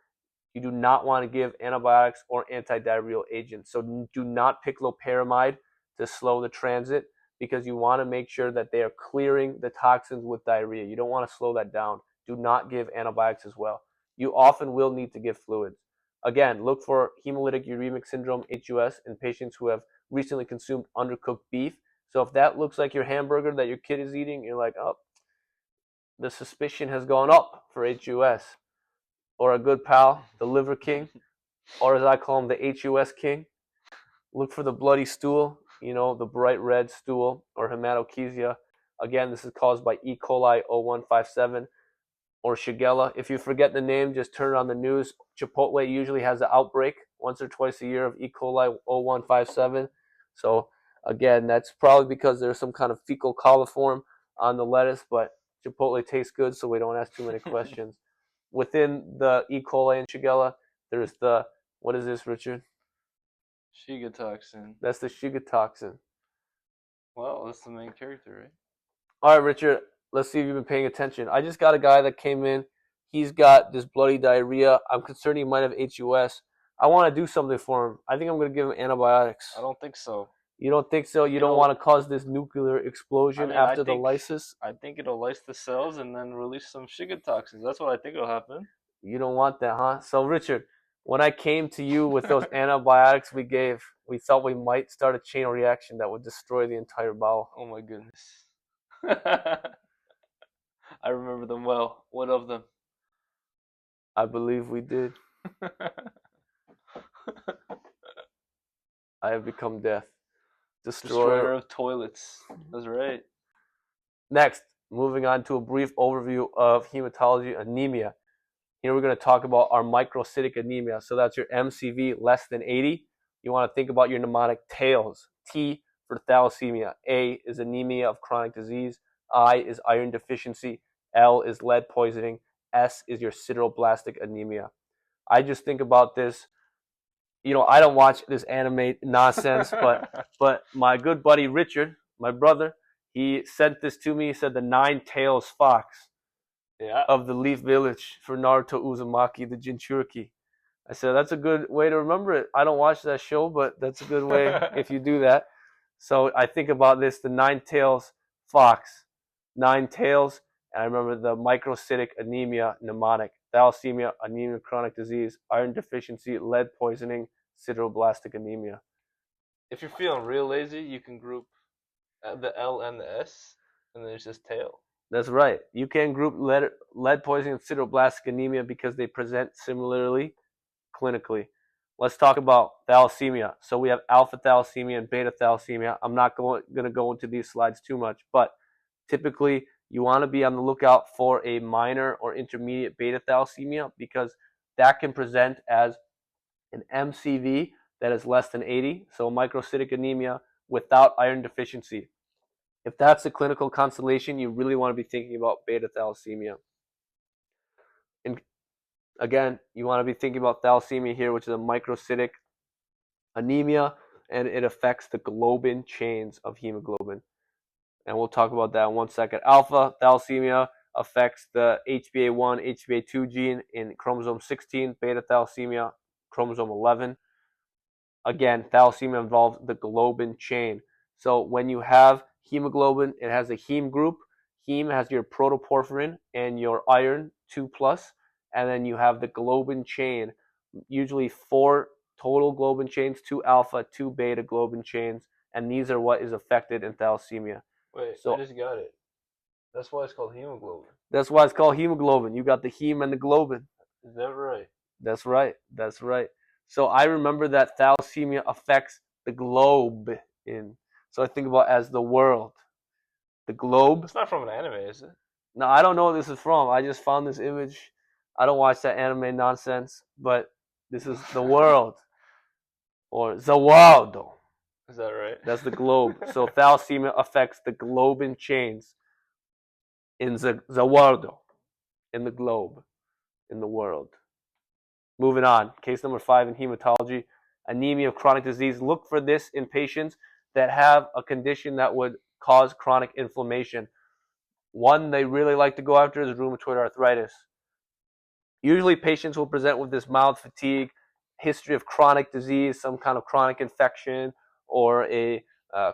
You do not want to give antibiotics or antidiarrheal agents. So do not pick loperamide to slow the transit, because you want to make sure that they are clearing the toxins with diarrhea. You don't want to slow that down. Do not give antibiotics as well. You often will need to give fluids. Again, look for hemolytic uremic syndrome, HUS, in patients who have recently consumed undercooked beef. So if that looks like your hamburger that your kid is eating, you're like, oh, the suspicion has gone up for HUS. Or a good pal, the liver king, or as I call him, the HUS king. Look for the bloody stool, the bright red stool, or hematochezia. Again, this is caused by E. coli 0157 or Shigella. If you forget the name, just turn on the news. Chipotle usually has an outbreak once or twice a year of E. coli 0157. So again, that's probably because there's some kind of fecal coliform on the lettuce, but Chipotle tastes good, so we don't ask too many questions. Within the E. coli and Shigella, there's what is this, Richard? Shiga toxin. That's the Shiga toxin. Well, that's the main character, right? All right, Richard, let's see if you've been paying attention. I just got a guy that came in. He's got this bloody diarrhea. I'm concerned he might have HUS. I want to do something for him. I think I'm going to give him antibiotics. I don't think so. You don't think so? You don't want to cause this nuclear explosion after the lysis? I think it'll lyse the cells and then release some Shiga toxins. That's what I think will happen. You don't want that, huh? So, Richard, when I came to you with those antibiotics we gave, we thought we might start a chain reaction that would destroy the entire bowel. Oh my goodness. I remember them well. What of them? I believe we did. I have become death. Destroyer of toilets. That's right. Next, moving on to a brief overview of hematology anemia. Here we're going to talk about our microcytic anemia. So that's your MCV less than 80. You want to think about your mnemonic tails. T for thalassemia. A is anemia of chronic disease. I is iron deficiency. L is lead poisoning. S is your sideroblastic anemia. I just think about this. I don't watch this anime nonsense, but my good buddy Richard, my brother, he sent this to me. He said the 9 tails fox of the Leaf Village for Naruto Uzumaki, the Jinchuriki. I said, that's a good way to remember it. I don't watch that show, but that's a good way if you do that. So I think about this, the 9 tails fox, 9 tails, and I remember the microcytic anemia mnemonic, thalassemia, anemia of chronic disease, iron deficiency, lead poisoning, sideroblastic anemia. If you're feeling real lazy, you can group the L and the S, and then it's just tail. That's right. You can group lead poisoning and sideroblastic anemia because they present similarly clinically. Let's talk about thalassemia. So we have alpha thalassemia and beta thalassemia. I'm not going to go into these slides too much, but typically you want to be on the lookout for a minor or intermediate beta thalassemia because that can present as an MCV that is less than 80, so microcytic anemia without iron deficiency. If that's the clinical constellation, you really want to be thinking about beta thalassemia. And again, you want to be thinking about thalassemia here, which is a microcytic anemia. and it affects the globin chains of hemoglobin. And we'll talk about that in 1 second. Alpha thalassemia affects the HbA1, HbA2 gene in chromosome 16, beta thalassemia, chromosome 11. Again, thalassemia involves the globin chain. So when you have hemoglobin, it has a heme group. Heme has your protoporphyrin and your iron 2+, and then you have the globin chain, usually 4 total globin chains, 2 alpha, 2 beta globin chains, and these are what is affected in thalassemia. Wait, So I just got it. That's why it's called hemoglobin. that's why it's called hemoglobin. You got the heme and the globin. Is that right? That's right. That's right. So I remember that thalassemia affects the globe in. So I think about as the world. The globe. It's not from an anime, is it? Now I don't know what this is from. I just found this image. I don't watch that anime nonsense, but this is the world. Or the world. Is that right? That's the globe. So thalassemia affects the globin chains in the world. In the globe. In the world. Moving on, case number 5 in hematology, anemia of chronic disease. Look for this in patients that have a condition that would cause chronic inflammation. One they really like to go after is rheumatoid arthritis. Usually patients will present with this mild fatigue, history of chronic disease, some kind of chronic infection, or a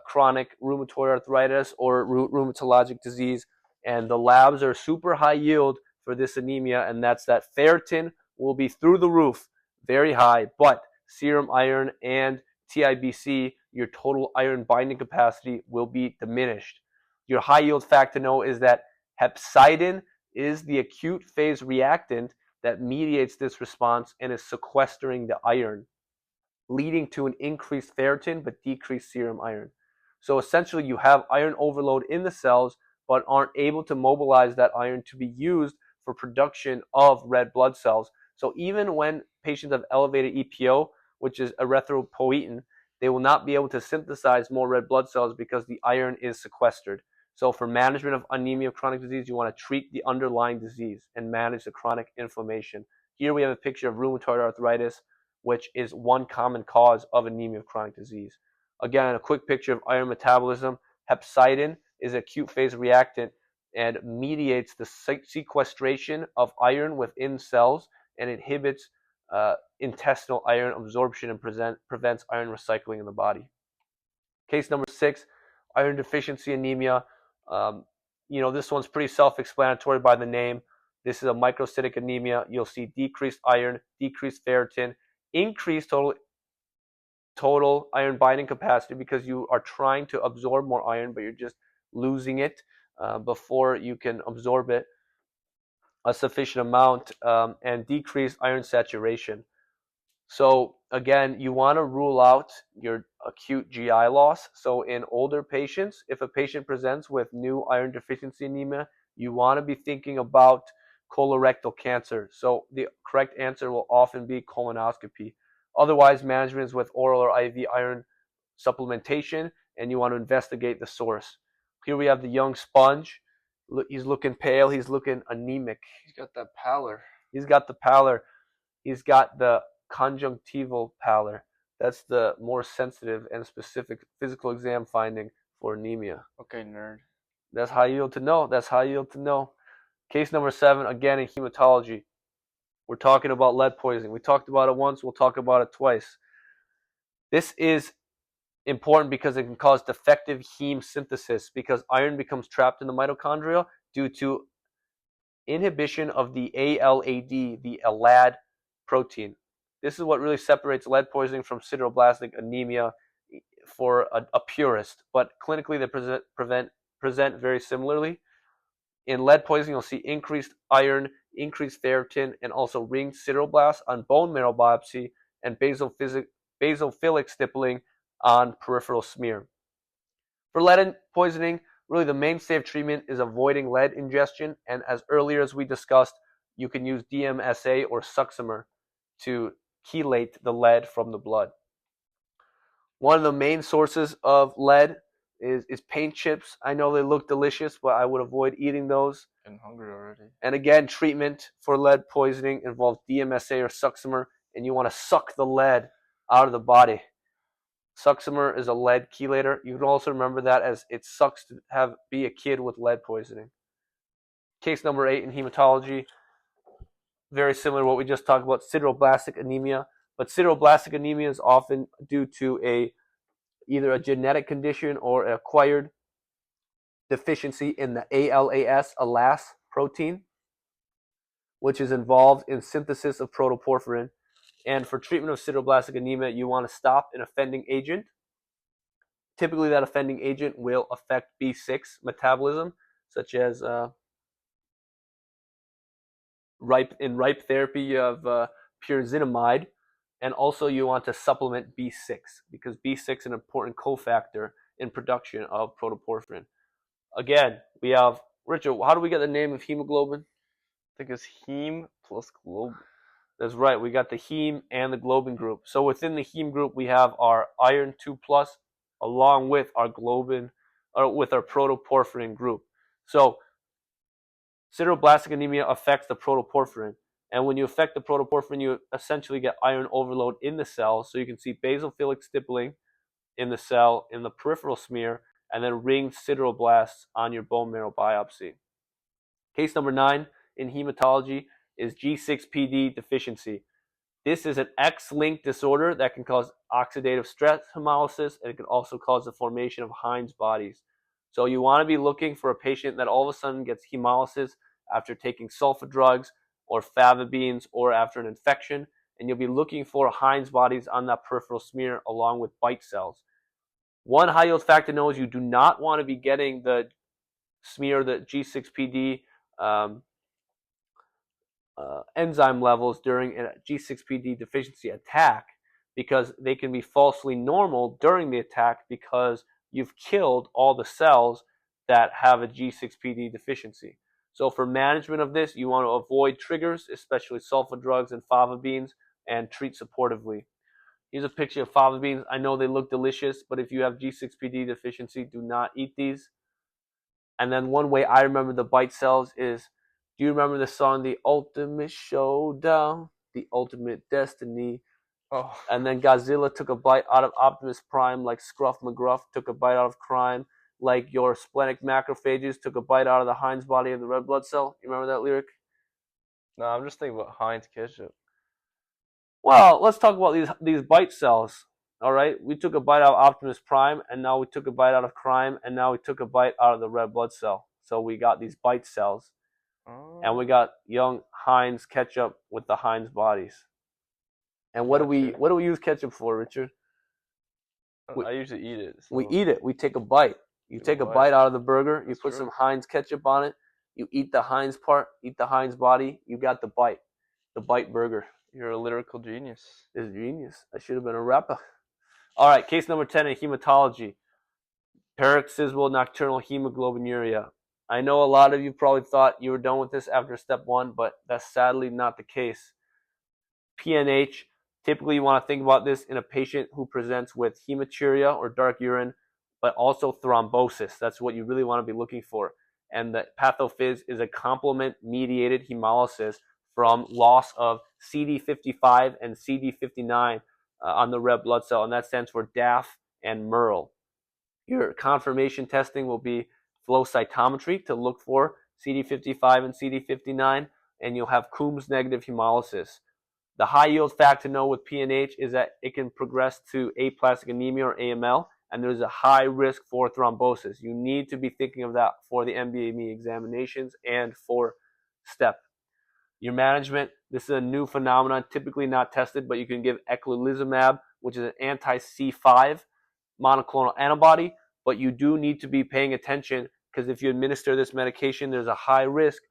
chronic rheumatoid arthritis or rheumatologic disease. And the labs are super high yield for this anemia, and that's that ferritin will be through the roof, very high, but serum iron and TIBC, your total iron binding capacity, will be diminished. Your high yield fact to know is that hepcidin is the acute phase reactant that mediates this response and is sequestering the iron, leading to an increased ferritin but decreased serum iron. So essentially you have iron overload in the cells but aren't able to mobilize that iron to be used for production of red blood cells. So even when patients have elevated EPO, which is erythropoietin, they will not be able to synthesize more red blood cells because the iron is sequestered. So for management of anemia of chronic disease, you want to treat the underlying disease and manage the chronic inflammation. Here we have a picture of rheumatoid arthritis, which is one common cause of anemia of chronic disease. Again, a quick picture of iron metabolism. Hepcidin is an acute phase reactant and mediates the sequestration of iron within cells and inhibits intestinal iron absorption and prevents iron recycling in the body. Case number 6, iron deficiency anemia. This one's pretty self-explanatory by the name. This is a microcytic anemia. You'll see decreased iron, decreased ferritin, increased total iron binding capacity because you are trying to absorb more iron, but you're just losing it before you can absorb it a sufficient amount, and decreased iron saturation. So again, you want to rule out your acute GI loss. So in older patients, if a patient presents with new iron deficiency anemia, you want to be thinking about colorectal cancer. So the correct answer will often be colonoscopy. Otherwise, management is with oral or IV iron supplementation, and you want to investigate the source. Here we have the young sponge. He's looking pale. He's looking anemic. He's got that pallor. He's got the pallor. He's got the conjunctival pallor. That's the more sensitive and specific physical exam finding for anemia. Okay, nerd. That's high yield to know. That's high yield to know. Case number 7, again in hematology. We're talking about lead poisoning. We talked about it once. We'll talk about it twice. This is important because it can cause defective heme synthesis because iron becomes trapped in the mitochondria due to inhibition of the ALAD, the ALAD protein. This is what really separates lead poisoning from sideroblastic anemia for a purist, but clinically they present very similarly. In lead poisoning, you'll see increased iron, increased ferritin, and also ringed sideroblasts on bone marrow biopsy and basophilic stippling on peripheral smear. For lead poisoning, really the mainstay of treatment is avoiding lead ingestion, and as earlier as we discussed, you can use DMSA or succimer to chelate the lead from the blood. One of the main sources of lead is paint chips. I know they look delicious, but I would avoid eating those. I'm hungry already. And again, treatment for lead poisoning involves DMSA or succimer, and you want to suck the lead out of the body. Succimer is a lead chelator. You can also remember that as it sucks to be a kid with lead poisoning. Case number 8 in hematology, very similar to what we just talked about, sideroblastic anemia. But sideroblastic anemia is often due to either a genetic condition or acquired deficiency in the ALAS protein, which is involved in synthesis of protoporphyrin. And for treatment of sideroblastic anemia, you want to stop an offending agent. Typically, that offending agent will affect B6 metabolism, such as ripe therapy, you have pyrazinamide, and also you want to supplement B6 because B6 is an important cofactor in production of protoporphyrin. Again, we have, Richard, how do we get the name of hemoglobin? I think it's heme plus globin. That's right. We got the heme and the globin group. So within the heme group, we have our iron 2 plus along with our globin, or with our protoporphyrin group. So sideroblastic anemia affects the protoporphyrin. And when you affect the protoporphyrin, you essentially get iron overload in the cell. So you can see basophilic stippling in the cell, in the peripheral smear, and then ringed sideroblasts on your bone marrow biopsy. Case number 9 in hematology is G6PD deficiency. This is an X-linked disorder that can cause oxidative stress hemolysis, and it can also cause the formation of Heinz bodies. So you want to be looking for a patient that all of a sudden gets hemolysis after taking sulfa drugs or favibines or after an infection, and you'll be looking for Heinz bodies on that peripheral smear along with bite cells. One high-yield fact to know is you do not want to be getting the smear, the G6PD enzyme levels during a G6PD deficiency attack, because they can be falsely normal during the attack because you've killed all the cells that have a G6PD deficiency. So for management of this, you want to avoid triggers, especially sulfa drugs and favibines, and treat supportively. Here's a picture of favibines. I know they look delicious, but if you have G6PD deficiency, do not eat these. And then one way I remember the bite cells is, do you remember the song, The Ultimate Showdown, The Ultimate Destiny? Oh. And then Godzilla took a bite out of Optimus Prime, like Scruff McGruff took a bite out of Crime, like your splenic macrophages took a bite out of the Heinz body of the red blood cell. You remember that lyric? No, I'm just thinking about Heinz ketchup. Well, let's talk about these bite cells. All right, we took a bite out of Optimus Prime, and now we took a bite out of Crime, and now we took a bite out of the red blood cell. So we got these bite cells, and we got young Heinz ketchup with the Heinz bodies. And what do we use ketchup for, Richard? I usually eat it. So. We eat it. We take a bite. You take a bite out of the burger. You put some Heinz ketchup on it. You eat the Heinz part. Eat the Heinz body. You got the bite. The bite burger. You're a lyrical genius. It's genius. I should have been a rapper. All right, case number 10 in hematology. Paroxysmal nocturnal hemoglobinuria. I know a lot of you probably thought you were done with this after step 1, but that's sadly not the case. PNH. Typically, you want to think about this in a patient who presents with hematuria or dark urine, but also thrombosis. That's what you really want to be looking for. And the pathophys is a complement-mediated hemolysis from loss of CD55 and CD59 on the red blood cell, and that stands for DAF and MERL. Your confirmation testing will be flow cytometry to look for CD55 and CD59, and you'll have Coombs negative hemolysis. The high yield fact to know with PNH is that it can progress to aplastic anemia or AML, and there's a high risk for thrombosis. You need to be thinking of that for the MBME examinations and for STEP. Your management, this is a new phenomenon, typically not tested, but you can give eculizumab, which is an anti-C5 monoclonal antibody, but you do need to be paying attention because if you administer this medication, there's a high risk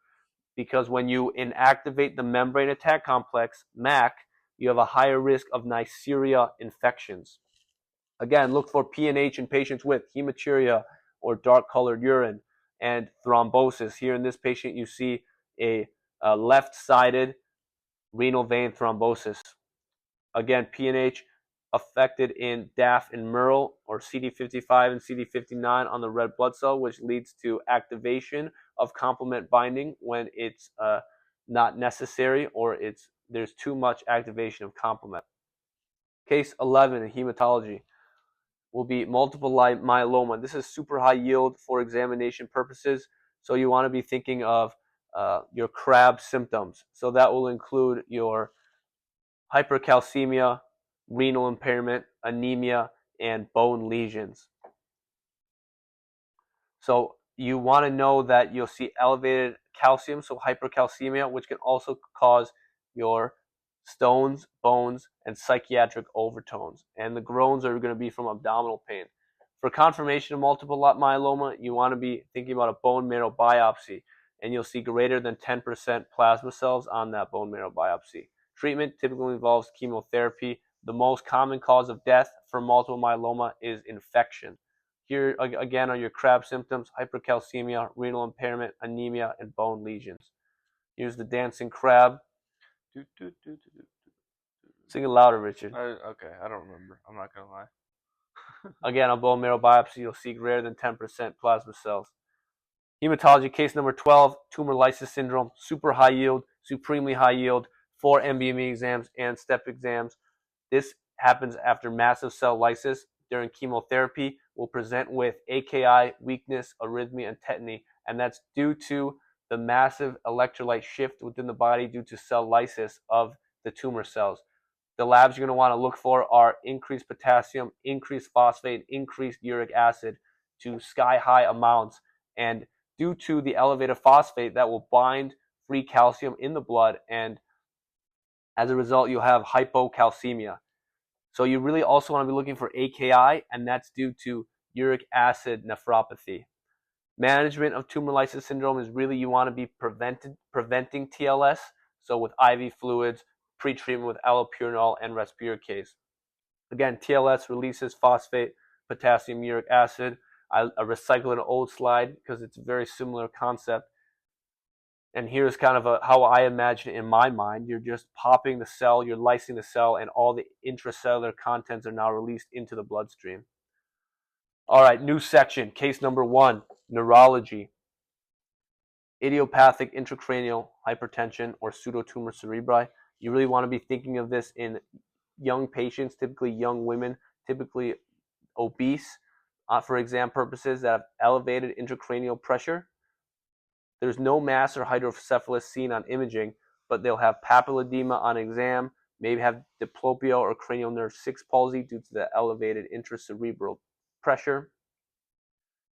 because when you inactivate the membrane attack complex, MAC, you have a higher risk of Neisseria infections. Again, look for PNH in patients with hematuria or dark-colored urine and thrombosis. Here in this patient, you see a left-sided renal vein thrombosis. Again, PNH affected in DAF and MERL or CD55 and CD59 on the red blood cell, which leads to activation of complement binding when it's not necessary or there's too much activation of complement. Case 11 in hematology. will be multiple myeloma. This is super high yield for examination purposes. So you want to be thinking of your CRAB symptoms. So that will include your hypercalcemia, renal impairment, anemia, and bone lesions. So you want to know that you'll see elevated calcium, so hypercalcemia, which can also cause your stones, bones, and psychiatric overtones. And the groans are going to be from abdominal pain. For confirmation of multiple myeloma, you want to be thinking about a bone marrow biopsy, and you'll see greater than 10% plasma cells on that bone marrow biopsy. Treatment typically involves chemotherapy. The most common cause of death for multiple myeloma is infection. Here again are your CRAB symptoms: hypercalcemia, renal impairment, anemia, and bone lesions. Here's the dancing crab. Sing it louder, Richard. Okay, I don't remember. I'm not gonna lie. Again, on bone marrow biopsy, you'll see greater than 10% plasma cells. Hematology case number 12, tumor lysis syndrome, super high yield, supremely high yield, 4 MBME exams and step exams. This happens after massive cell lysis during chemotherapy. Will present with AKI, weakness, arrhythmia, and tetany, and that's due to the massive electrolyte shift within the body due to cell lysis of the tumor cells. The labs you're going to want to look for are increased potassium, increased phosphate, increased uric acid to sky-high amounts. And due to the elevated phosphate, that will bind free calcium in the blood, and as a result, you'll have hypocalcemia. So you really also want to be looking for AKI, and that's due to uric acid nephropathy. Management of tumor lysis syndrome is really you want to be preventing TLS, so with IV fluids, pre-treatment with allopurinol and respirocase. Again, TLS releases phosphate, potassium, uric acid. I recycle an old slide because it's a very similar concept. And here's kind of how I imagine it in my mind. You're just popping the cell, you're lysing the cell, and all the intracellular contents are now released into the bloodstream. All right, new section, case number 1, neurology. Idiopathic intracranial hypertension or pseudotumor cerebri. You really want to be thinking of this in young patients, typically young women, typically obese, for exam purposes, that have elevated intracranial pressure. There's no mass or hydrocephalus seen on imaging, but they'll have papilledema on exam, maybe have diplopia or cranial nerve 6 palsy due to the elevated intracerebral pressure.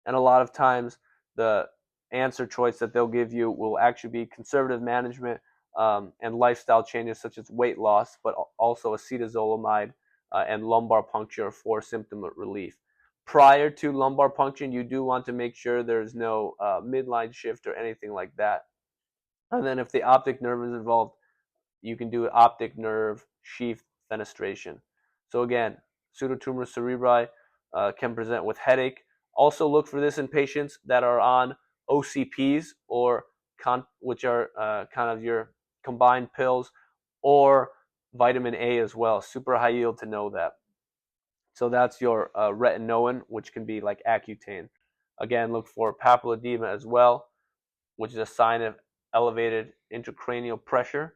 And a lot of times the answer choice that they'll give you will actually be conservative management and lifestyle changes such as weight loss, but also acetazolamide and lumbar puncture for symptom relief. Prior to lumbar puncture, you do want to make sure there's no midline shift or anything like that. And then if the optic nerve is involved, you can do optic nerve sheath fenestration. So again, pseudotumor cerebri can present with headache. Also look for this in patients that are on OCPs, or which are kind of your combined pills, or vitamin A as well. Super high yield to know that. So that's your retinoin, which can be like Accutane. Again, look for papilledema as well, which is a sign of elevated intracranial pressure.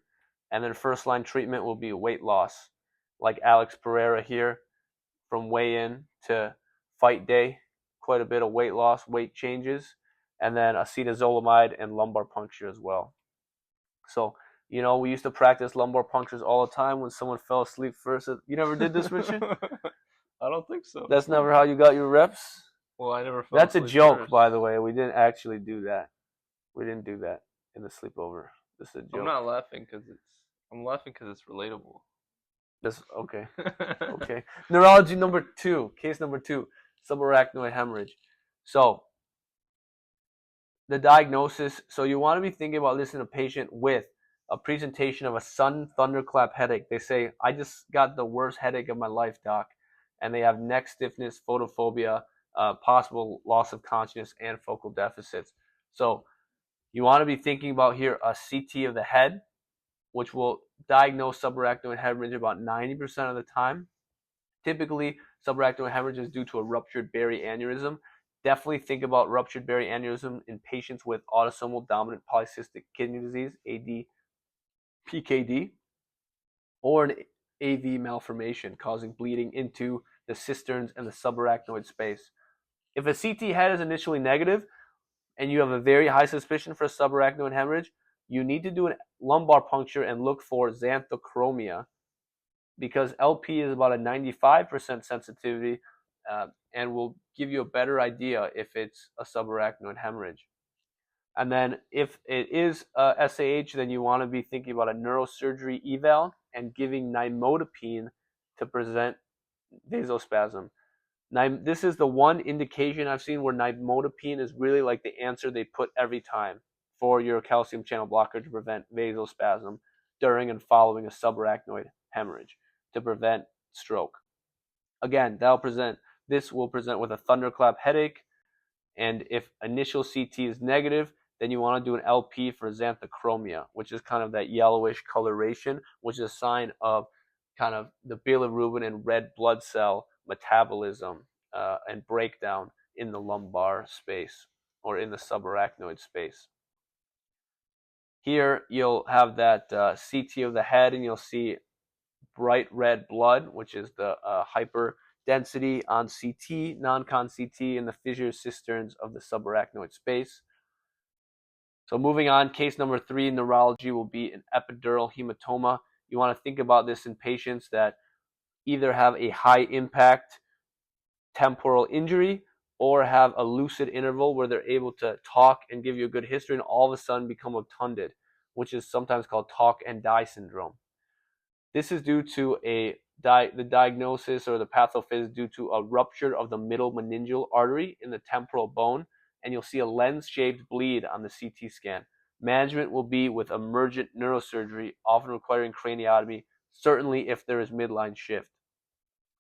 And then first line treatment will be weight loss, like Alex Pereira here, from weigh-in to fight day, quite a bit of weight loss, weight changes, and then acetazolamide and lumbar puncture as well. So, you know, we used to practice lumbar punctures all the time when someone fell asleep first. You never did this, Richard? I don't think so. That's never how you got your reps? Well, I never fell That's a asleep joke, first. by the way. We didn't actually do that. We didn't do that in the sleepover. This is a joke. I'm not laughing because it's relatable. This okay. Okay. Neurology number 2, case number 2, subarachnoid hemorrhage. So the diagnosis, so you want to be thinking about this in a patient with a presentation of a sudden thunderclap headache. They say, I just got the worst headache of my life, doc. And they have neck stiffness, photophobia, possible loss of consciousness, and focal deficits. So you want to be thinking about here a CT of the head, which will diagnose subarachnoid hemorrhage about 90% of the time. Typically, subarachnoid hemorrhage is due to a ruptured Berry aneurysm. Definitely think about ruptured Berry aneurysm in patients with autosomal dominant polycystic kidney disease, ADPKD, or an AV malformation causing bleeding into the cisterns, and the subarachnoid space. If a CT head is initially negative and you have a very high suspicion for a subarachnoid hemorrhage, you need to do a lumbar puncture and look for xanthochromia, because LP is about a 95% sensitivity and will give you a better idea if it's a subarachnoid hemorrhage. And then if it is SAH, then you want to be thinking about a neurosurgery eval and giving nimodipine to present vasospasm. This is the one indication I've seen where nimodipine is really like the answer they put every time for your calcium channel blocker to prevent vasospasm during and following a subarachnoid hemorrhage to prevent stroke. Again, this will present with a thunderclap headache, and if initial CT is negative, then you want to do an LP for xanthochromia, which is kind of that yellowish coloration, which is a sign of kind of the bilirubin and red blood cell metabolism and breakdown in the lumbar space or in the subarachnoid space. Here you'll have that CT of the head, and you'll see bright red blood, which is the hyperdensity on CT, non-con CT, and the fissure cisterns of the subarachnoid space. So moving on, case number 3 in neurology will be an epidural hematoma. You want to think about this in patients that either have a high impact temporal injury or have a lucid interval where they're able to talk and give you a good history and all of a sudden become obtunded, which is sometimes called talk and die syndrome. This is due to the diagnosis or the pathophys due to a rupture of the middle meningeal artery in the temporal bone, and you'll see a lens-shaped bleed on the CT scan. Management will be with emergent neurosurgery, often requiring craniotomy, certainly if there is midline shift.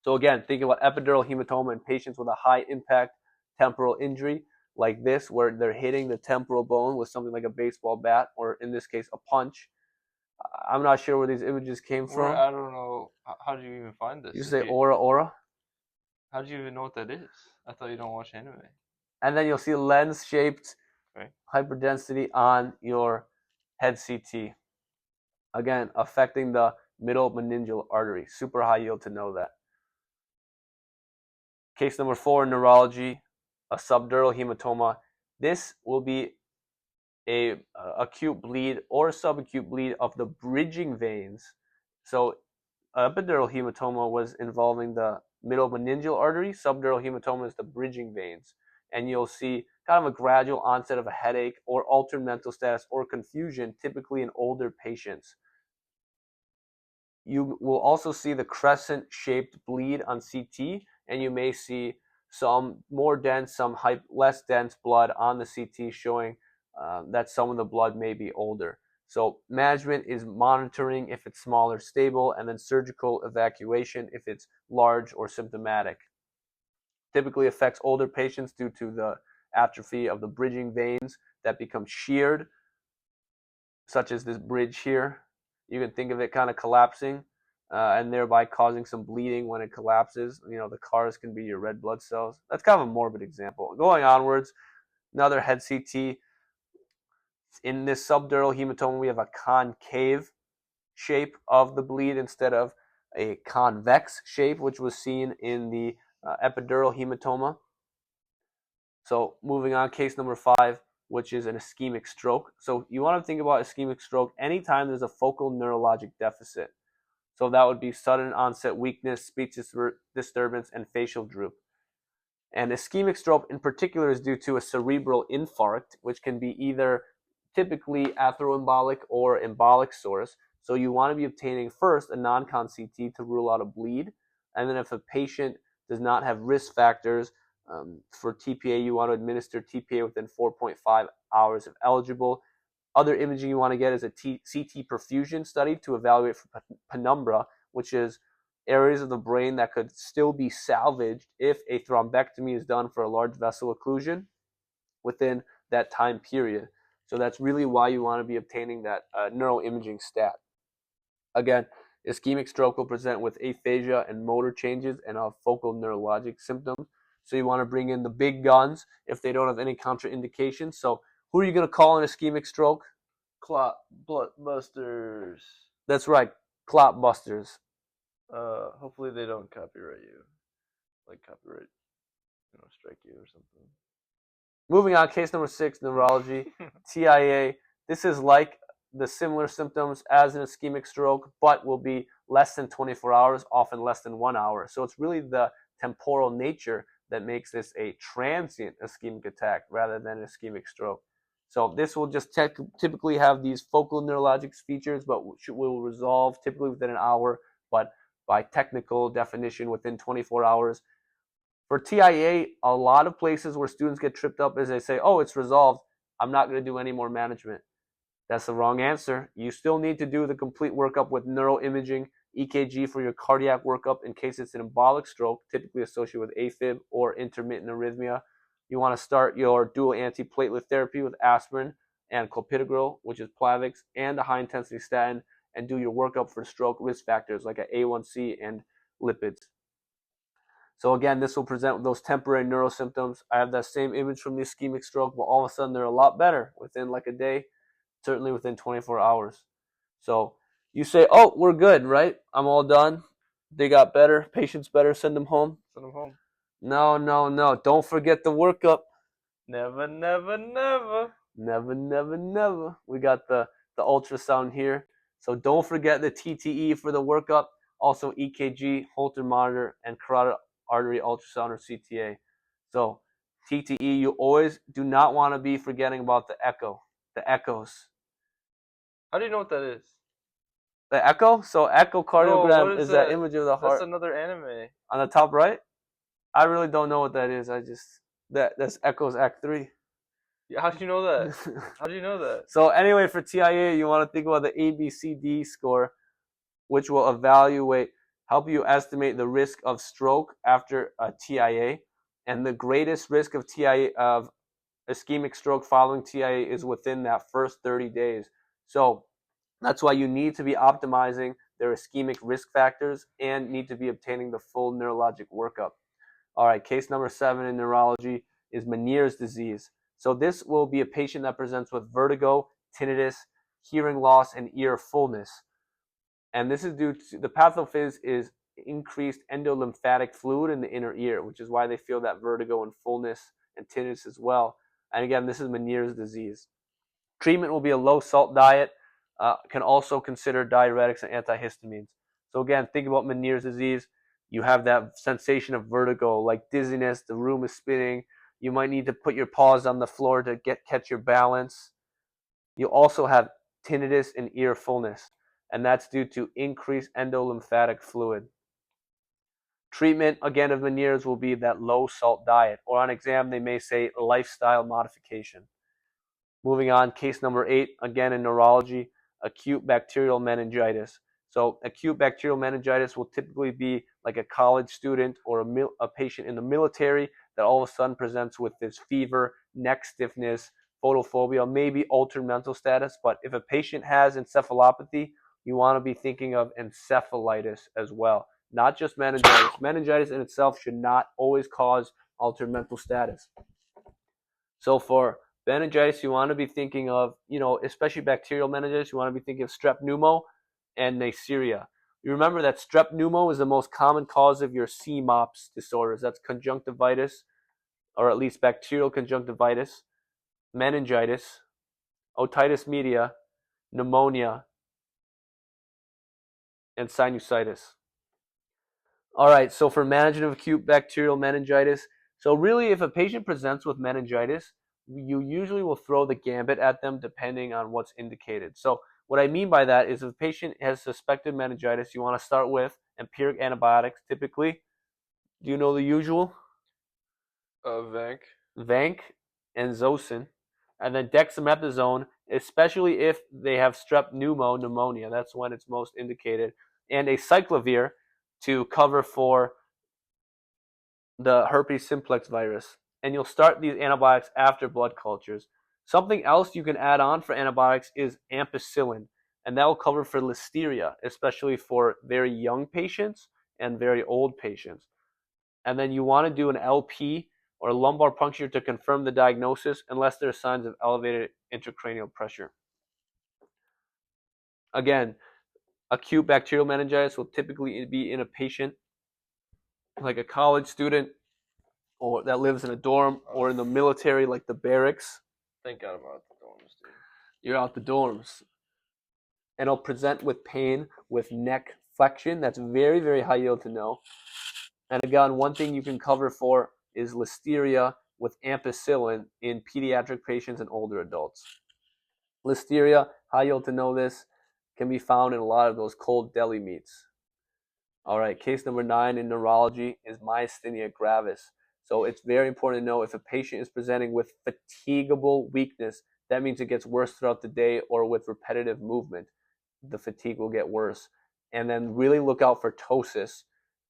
So again, think about epidural hematoma in patients with a high impact temporal injury like this, where they're hitting the temporal bone with something like a baseball bat, or in this case, a punch. I'm not sure where these images came from. I don't know. How did you even find this? You say aura? How do you even know what that is? I thought you don't watch anime. And then you'll see lens-shaped hyperdensity on your head CT. Again, affecting the middle meningeal artery. Super high yield to know that. Case number 4 in neurology, a subdural hematoma. This will be a acute bleed or subacute bleed of the bridging veins. So epidural hematoma was involving the middle meningeal artery. Subdural hematoma is the bridging veins. And you'll see kind of a gradual onset of a headache or altered mental status or confusion, typically in older patients. You will also see the crescent-shaped bleed on CT, and you may see some more dense, some less dense blood on the CT showing that some of the blood may be older. So management is monitoring if it's small or stable, and then surgical evacuation if it's large or symptomatic. Typically affects older patients due to the atrophy of the bridging veins that become sheared, such as this bridge here. You can think of it kind of collapsing and thereby causing some bleeding when it collapses. You know, the cars can be your red blood cells. That's kind of a morbid example. Going onwards, another head CT. In this subdural hematoma, we have a concave shape of the bleed instead of a convex shape, which was seen in the epidural hematoma. So moving on, case number 5, which is an ischemic stroke. So you want to think about ischemic stroke anytime there's a focal neurologic deficit. So that would be sudden onset weakness, speech disturbance, and facial droop. And ischemic stroke in particular is due to a cerebral infarct, which can be either typically atheroembolic or embolic source. So you want to be obtaining first a non-con CT to rule out a bleed. And then if a patient does not have risk factors for TPA, you want to administer TPA within 4.5 hours if eligible. Other imaging you want to get is a CT perfusion study to evaluate for penumbra, which is areas of the brain that could still be salvaged if a thrombectomy is done for a large vessel occlusion within that time period. So that's really why you want to be obtaining that neuroimaging stat. Again, ischemic stroke will present with aphasia and motor changes and focal neurologic symptoms. So you want to bring in the big guns if they don't have any contraindications. So who are you going to call an ischemic stroke? Clot busters. That's right, clot busters. Hopefully they don't copyright you. like copyright, strike you or something. Moving on, case number 6, neurology, TIA. This is like the similar symptoms as an ischemic stroke, but will be less than 24 hours, often less than 1 hour. So it's really the temporal nature that makes this a transient ischemic attack rather than an ischemic stroke. So this will just typically have these focal neurologic features, but will resolve typically within an hour, but by technical definition within 24 hours. For TIA, a lot of places where students get tripped up is they say, oh, it's resolved, I'm not going to do any more management. That's the wrong answer. You still need to do the complete workup with neuroimaging, EKG for your cardiac workup in case it's an embolic stroke, typically associated with AFib or intermittent arrhythmia. You want to start your dual antiplatelet therapy with aspirin and clopidogrel, which is Plavix, and a high-intensity statin, and do your workup for stroke risk factors like a A1C and lipids. So again, this will present with those temporary neurosymptoms. I have that same image from the ischemic stroke, but all of a sudden they're a lot better within like a day, certainly within 24 hours. So you say, oh, we're good, right? I'm all done. They got better. Patient's better. Send them home. Send them home. No. Don't forget the workup. Never. Never. We got the ultrasound here. So don't forget the TTE for the workup. Also EKG, Holter monitor, and carotid artery ultrasound or CTA. So TTE, you always do not want to be forgetting about the echo, the echoes. How do you know what that is? The echo? So echocardiogram No, is that image of the heart. That's another anime. On the top right? I really don't know what that is. That's Echoes Act 3. Yeah, how do you know that? How do you know that? So anyway, for TIA, you want to think about the ABCD score, which will help you estimate the risk of stroke after a TIA. And the greatest risk of TIA, of ischemic stroke following TIA, is within that first 30 days. So that's why you need to be optimizing their ischemic risk factors and need to be obtaining the full neurologic workup. All right, case number 7 in neurology is Meniere's disease. So this will be a patient that presents with vertigo, tinnitus, hearing loss, and ear fullness. And this is due to the pathophys is increased endolymphatic fluid in the inner ear, which is why they feel that vertigo and fullness and tinnitus as well. And again, this is Meniere's disease. Treatment will be a low salt diet. Can also consider diuretics and antihistamines. So again, think about Meniere's disease. You have that sensation of vertigo, like dizziness, the room is spinning. You might need to put your paws on the floor to catch your balance. You also have tinnitus and ear fullness, and that's due to increased endolymphatic fluid. Treatment, again, of Meniere's will be that low salt diet, or on exam they may say lifestyle modification. Moving on, case number 8, again in neurology, acute bacterial meningitis. So acute bacterial meningitis will typically be like a college student or a patient in the military that all of a sudden presents with this fever, neck stiffness, photophobia, maybe altered mental status. But if a patient has encephalopathy, you want to be thinking of encephalitis as well, not just meningitis. Meningitis in itself should not always cause altered mental status. So for meningitis, you want to be thinking of, especially bacterial meningitis, you want to be thinking of strep pneumo and Neisseria. You remember that strep pneumo is the most common cause of your CMOPS disorders. That's conjunctivitis, or at least bacterial conjunctivitis, meningitis, otitis media, pneumonia, and sinusitis. All right, so for management of acute bacterial meningitis, so really if a patient presents with meningitis, you usually will throw the gambit at them depending on what's indicated. So what I mean by that is if a patient has suspected meningitis, you want to start with empiric antibiotics typically. Do you know the usual? Vanc And Zosyn. And then dexamethasone, especially if they have strep pneumonia. That's when it's most indicated. And acyclovir to cover for the herpes simplex virus. And you'll start these antibiotics after blood cultures. Something else you can add on for antibiotics is ampicillin, and that will cover for listeria, especially for very young patients and very old patients. And then you want to do an LP or lumbar puncture to confirm the diagnosis unless there are signs of elevated intracranial pressure. Again, acute bacterial meningitis will typically be in a patient like a college student or that lives in a dorm or in the military, like the barracks, Thank God I'm out the dorms, dude. you're out the dorms. And it'll present with pain, with neck flexion. That's very, very high yield to know. And again, one thing you can cover for is listeria with ampicillin in pediatric patients and older adults. Listeria, high yield to know this, can be found in a lot of those cold deli meats. All right, case number 9 in neurology is myasthenia gravis. So it's very important to know if a patient is presenting with fatigable weakness, that means it gets worse throughout the day or with repetitive movement. The fatigue will get worse. And then really look out for ptosis,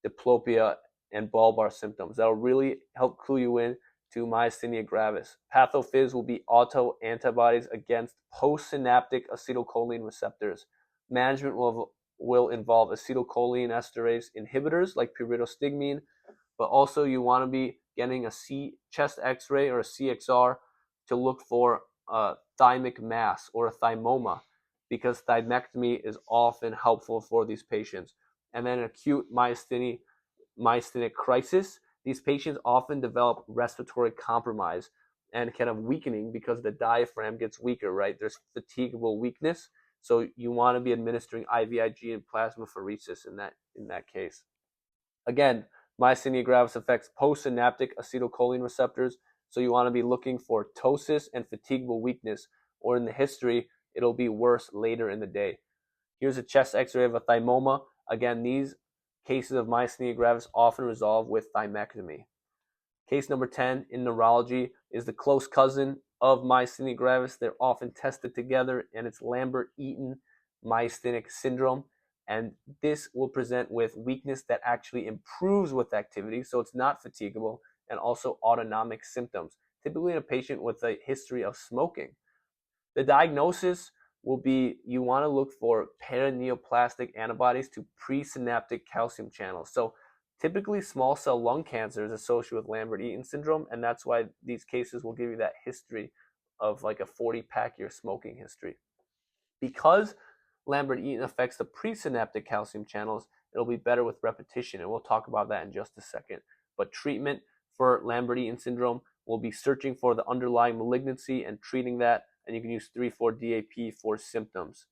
diplopia, and bulbar symptoms. That'll really help clue you in to myasthenia gravis. Pathophys will be autoantibodies against postsynaptic acetylcholine receptors. Management will involve acetylcholine esterase inhibitors like pyridostigmine, but also you want to be getting a chest x-ray or a CXR to look for a thymic mass or a thymoma, because thymectomy is often helpful for these patients. And then acute myasthenic crisis, these patients often develop respiratory compromise and can have weakening because the diaphragm gets weaker, right? There's fatigable weakness. So you want to be administering IVIG and plasmapheresis in that case. Again, myasthenia gravis affects postsynaptic acetylcholine receptors, so you want to be looking for ptosis and fatigable weakness, or in the history, it'll be worse later in the day. Here's a chest x-ray of a thymoma. Again, these cases of myasthenia gravis often resolve with thymectomy. Case number 10 in neurology is the close cousin of myasthenia gravis. They're often tested together, and it's Lambert-Eaton myasthenic syndrome. And this will present with weakness that actually improves with activity, so it's not fatigable, and also autonomic symptoms, typically in a patient with a history of smoking. The diagnosis will be you want to look for paraneoplastic antibodies to presynaptic calcium channels. So typically small cell lung cancer is associated with Lambert-Eaton syndrome, and that's why these cases will give you that history of like a 40-pack year smoking history. Because Lambert-Eaton affects the presynaptic calcium channels, it'll be better with repetition, and we'll talk about that in just a second. But treatment for Lambert-Eaton syndrome will be searching for the underlying malignancy and treating that, and you can use 3,4-DAP for symptoms.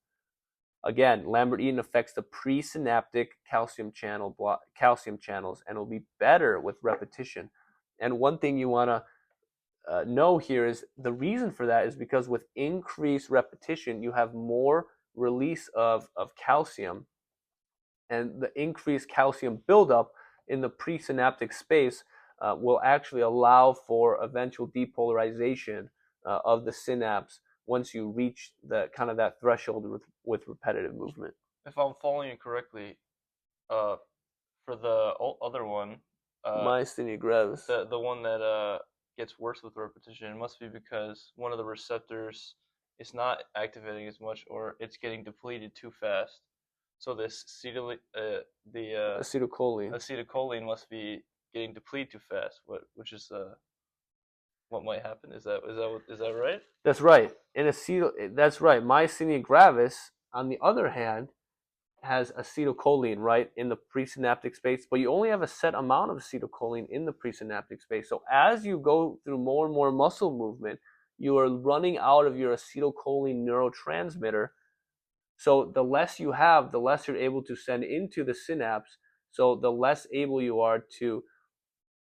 Again, Lambert-Eaton affects the presynaptic calcium channels, and will be better with repetition. And one thing you want to know here is the reason for that is because with increased repetition, you have more release of calcium, and the increased calcium buildup in the presynaptic space will actually allow for eventual depolarization of the synapse once you reach the kind of that threshold with repetitive movement. If I'm following you correctly, for the other one, myasthenia gravis, the one that gets worse with repetition, it must be because one of the receptors is not activating as much, or it's getting depleted too fast. So this acetylcholine must be getting depleted too fast, which is what might happen. Is that right? That's right. That's right. Myasthenia gravis, on the other hand, has acetylcholine, right, in the presynaptic space, but you only have a set amount of acetylcholine in the presynaptic space. So as you go through more and more muscle movement, you are running out of your acetylcholine neurotransmitter. So the less you have, the less you're able to send into the synapse. So the less able you are to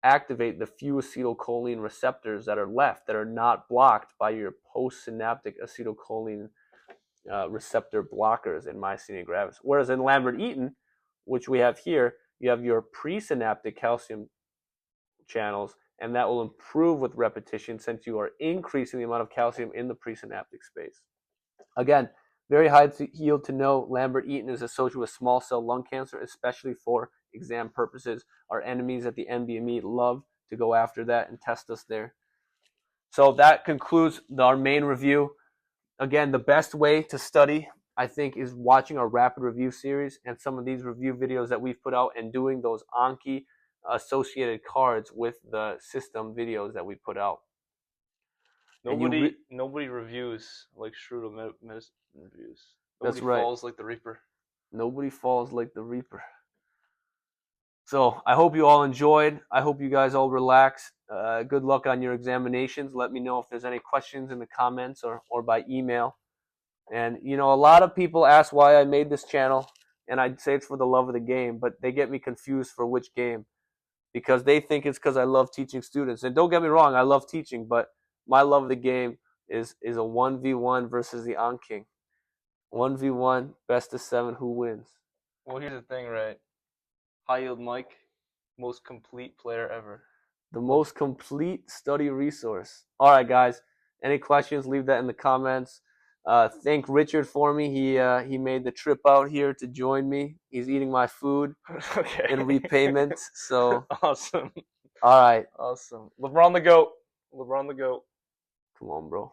activate the few acetylcholine receptors that are left, that are not blocked by your postsynaptic acetylcholine receptor blockers in myasthenia gravis. Whereas in Lambert-Eaton, which we have here, you have your presynaptic calcium channels, and that will improve with repetition since you are increasing the amount of calcium in the presynaptic space. Again, very high yield to know Lambert-Eaton is associated with small cell lung cancer, especially for exam purposes. Our enemies at the NBME love to go after that and test us there. So that concludes our main review. Again, the best way to study, I think, is watching our rapid review series and some of these review videos that we've put out, and doing those Anki associated cards with the system videos that we put out. Nobody reviews like Strudel medicine reviews. Nobody That's right. falls like the Reaper. Nobody falls like the Reaper. So I hope you all enjoyed. I hope you guys all relax. Good luck on your examinations. Let me know if there's any questions in the comments or by email. And, you know, a lot of people ask why I made this channel, and I'd say it's for the love of the game, but they get me confused for which game, because they think it's because I love teaching students. And don't get me wrong, I love teaching, but my love of the game is a 1v1 versus the On King. 1v1, best of 7, who wins? Well, here's the thing, right? High Yield Mike, most complete player ever. The most complete study resource. All right, guys. Any questions, leave that in the comments. Thank Richard for me. He made the trip out here to join me. He's eating my food in repayment. So Awesome. All right. Awesome. LeBron the GOAT. LeBron the GOAT. Come on, bro.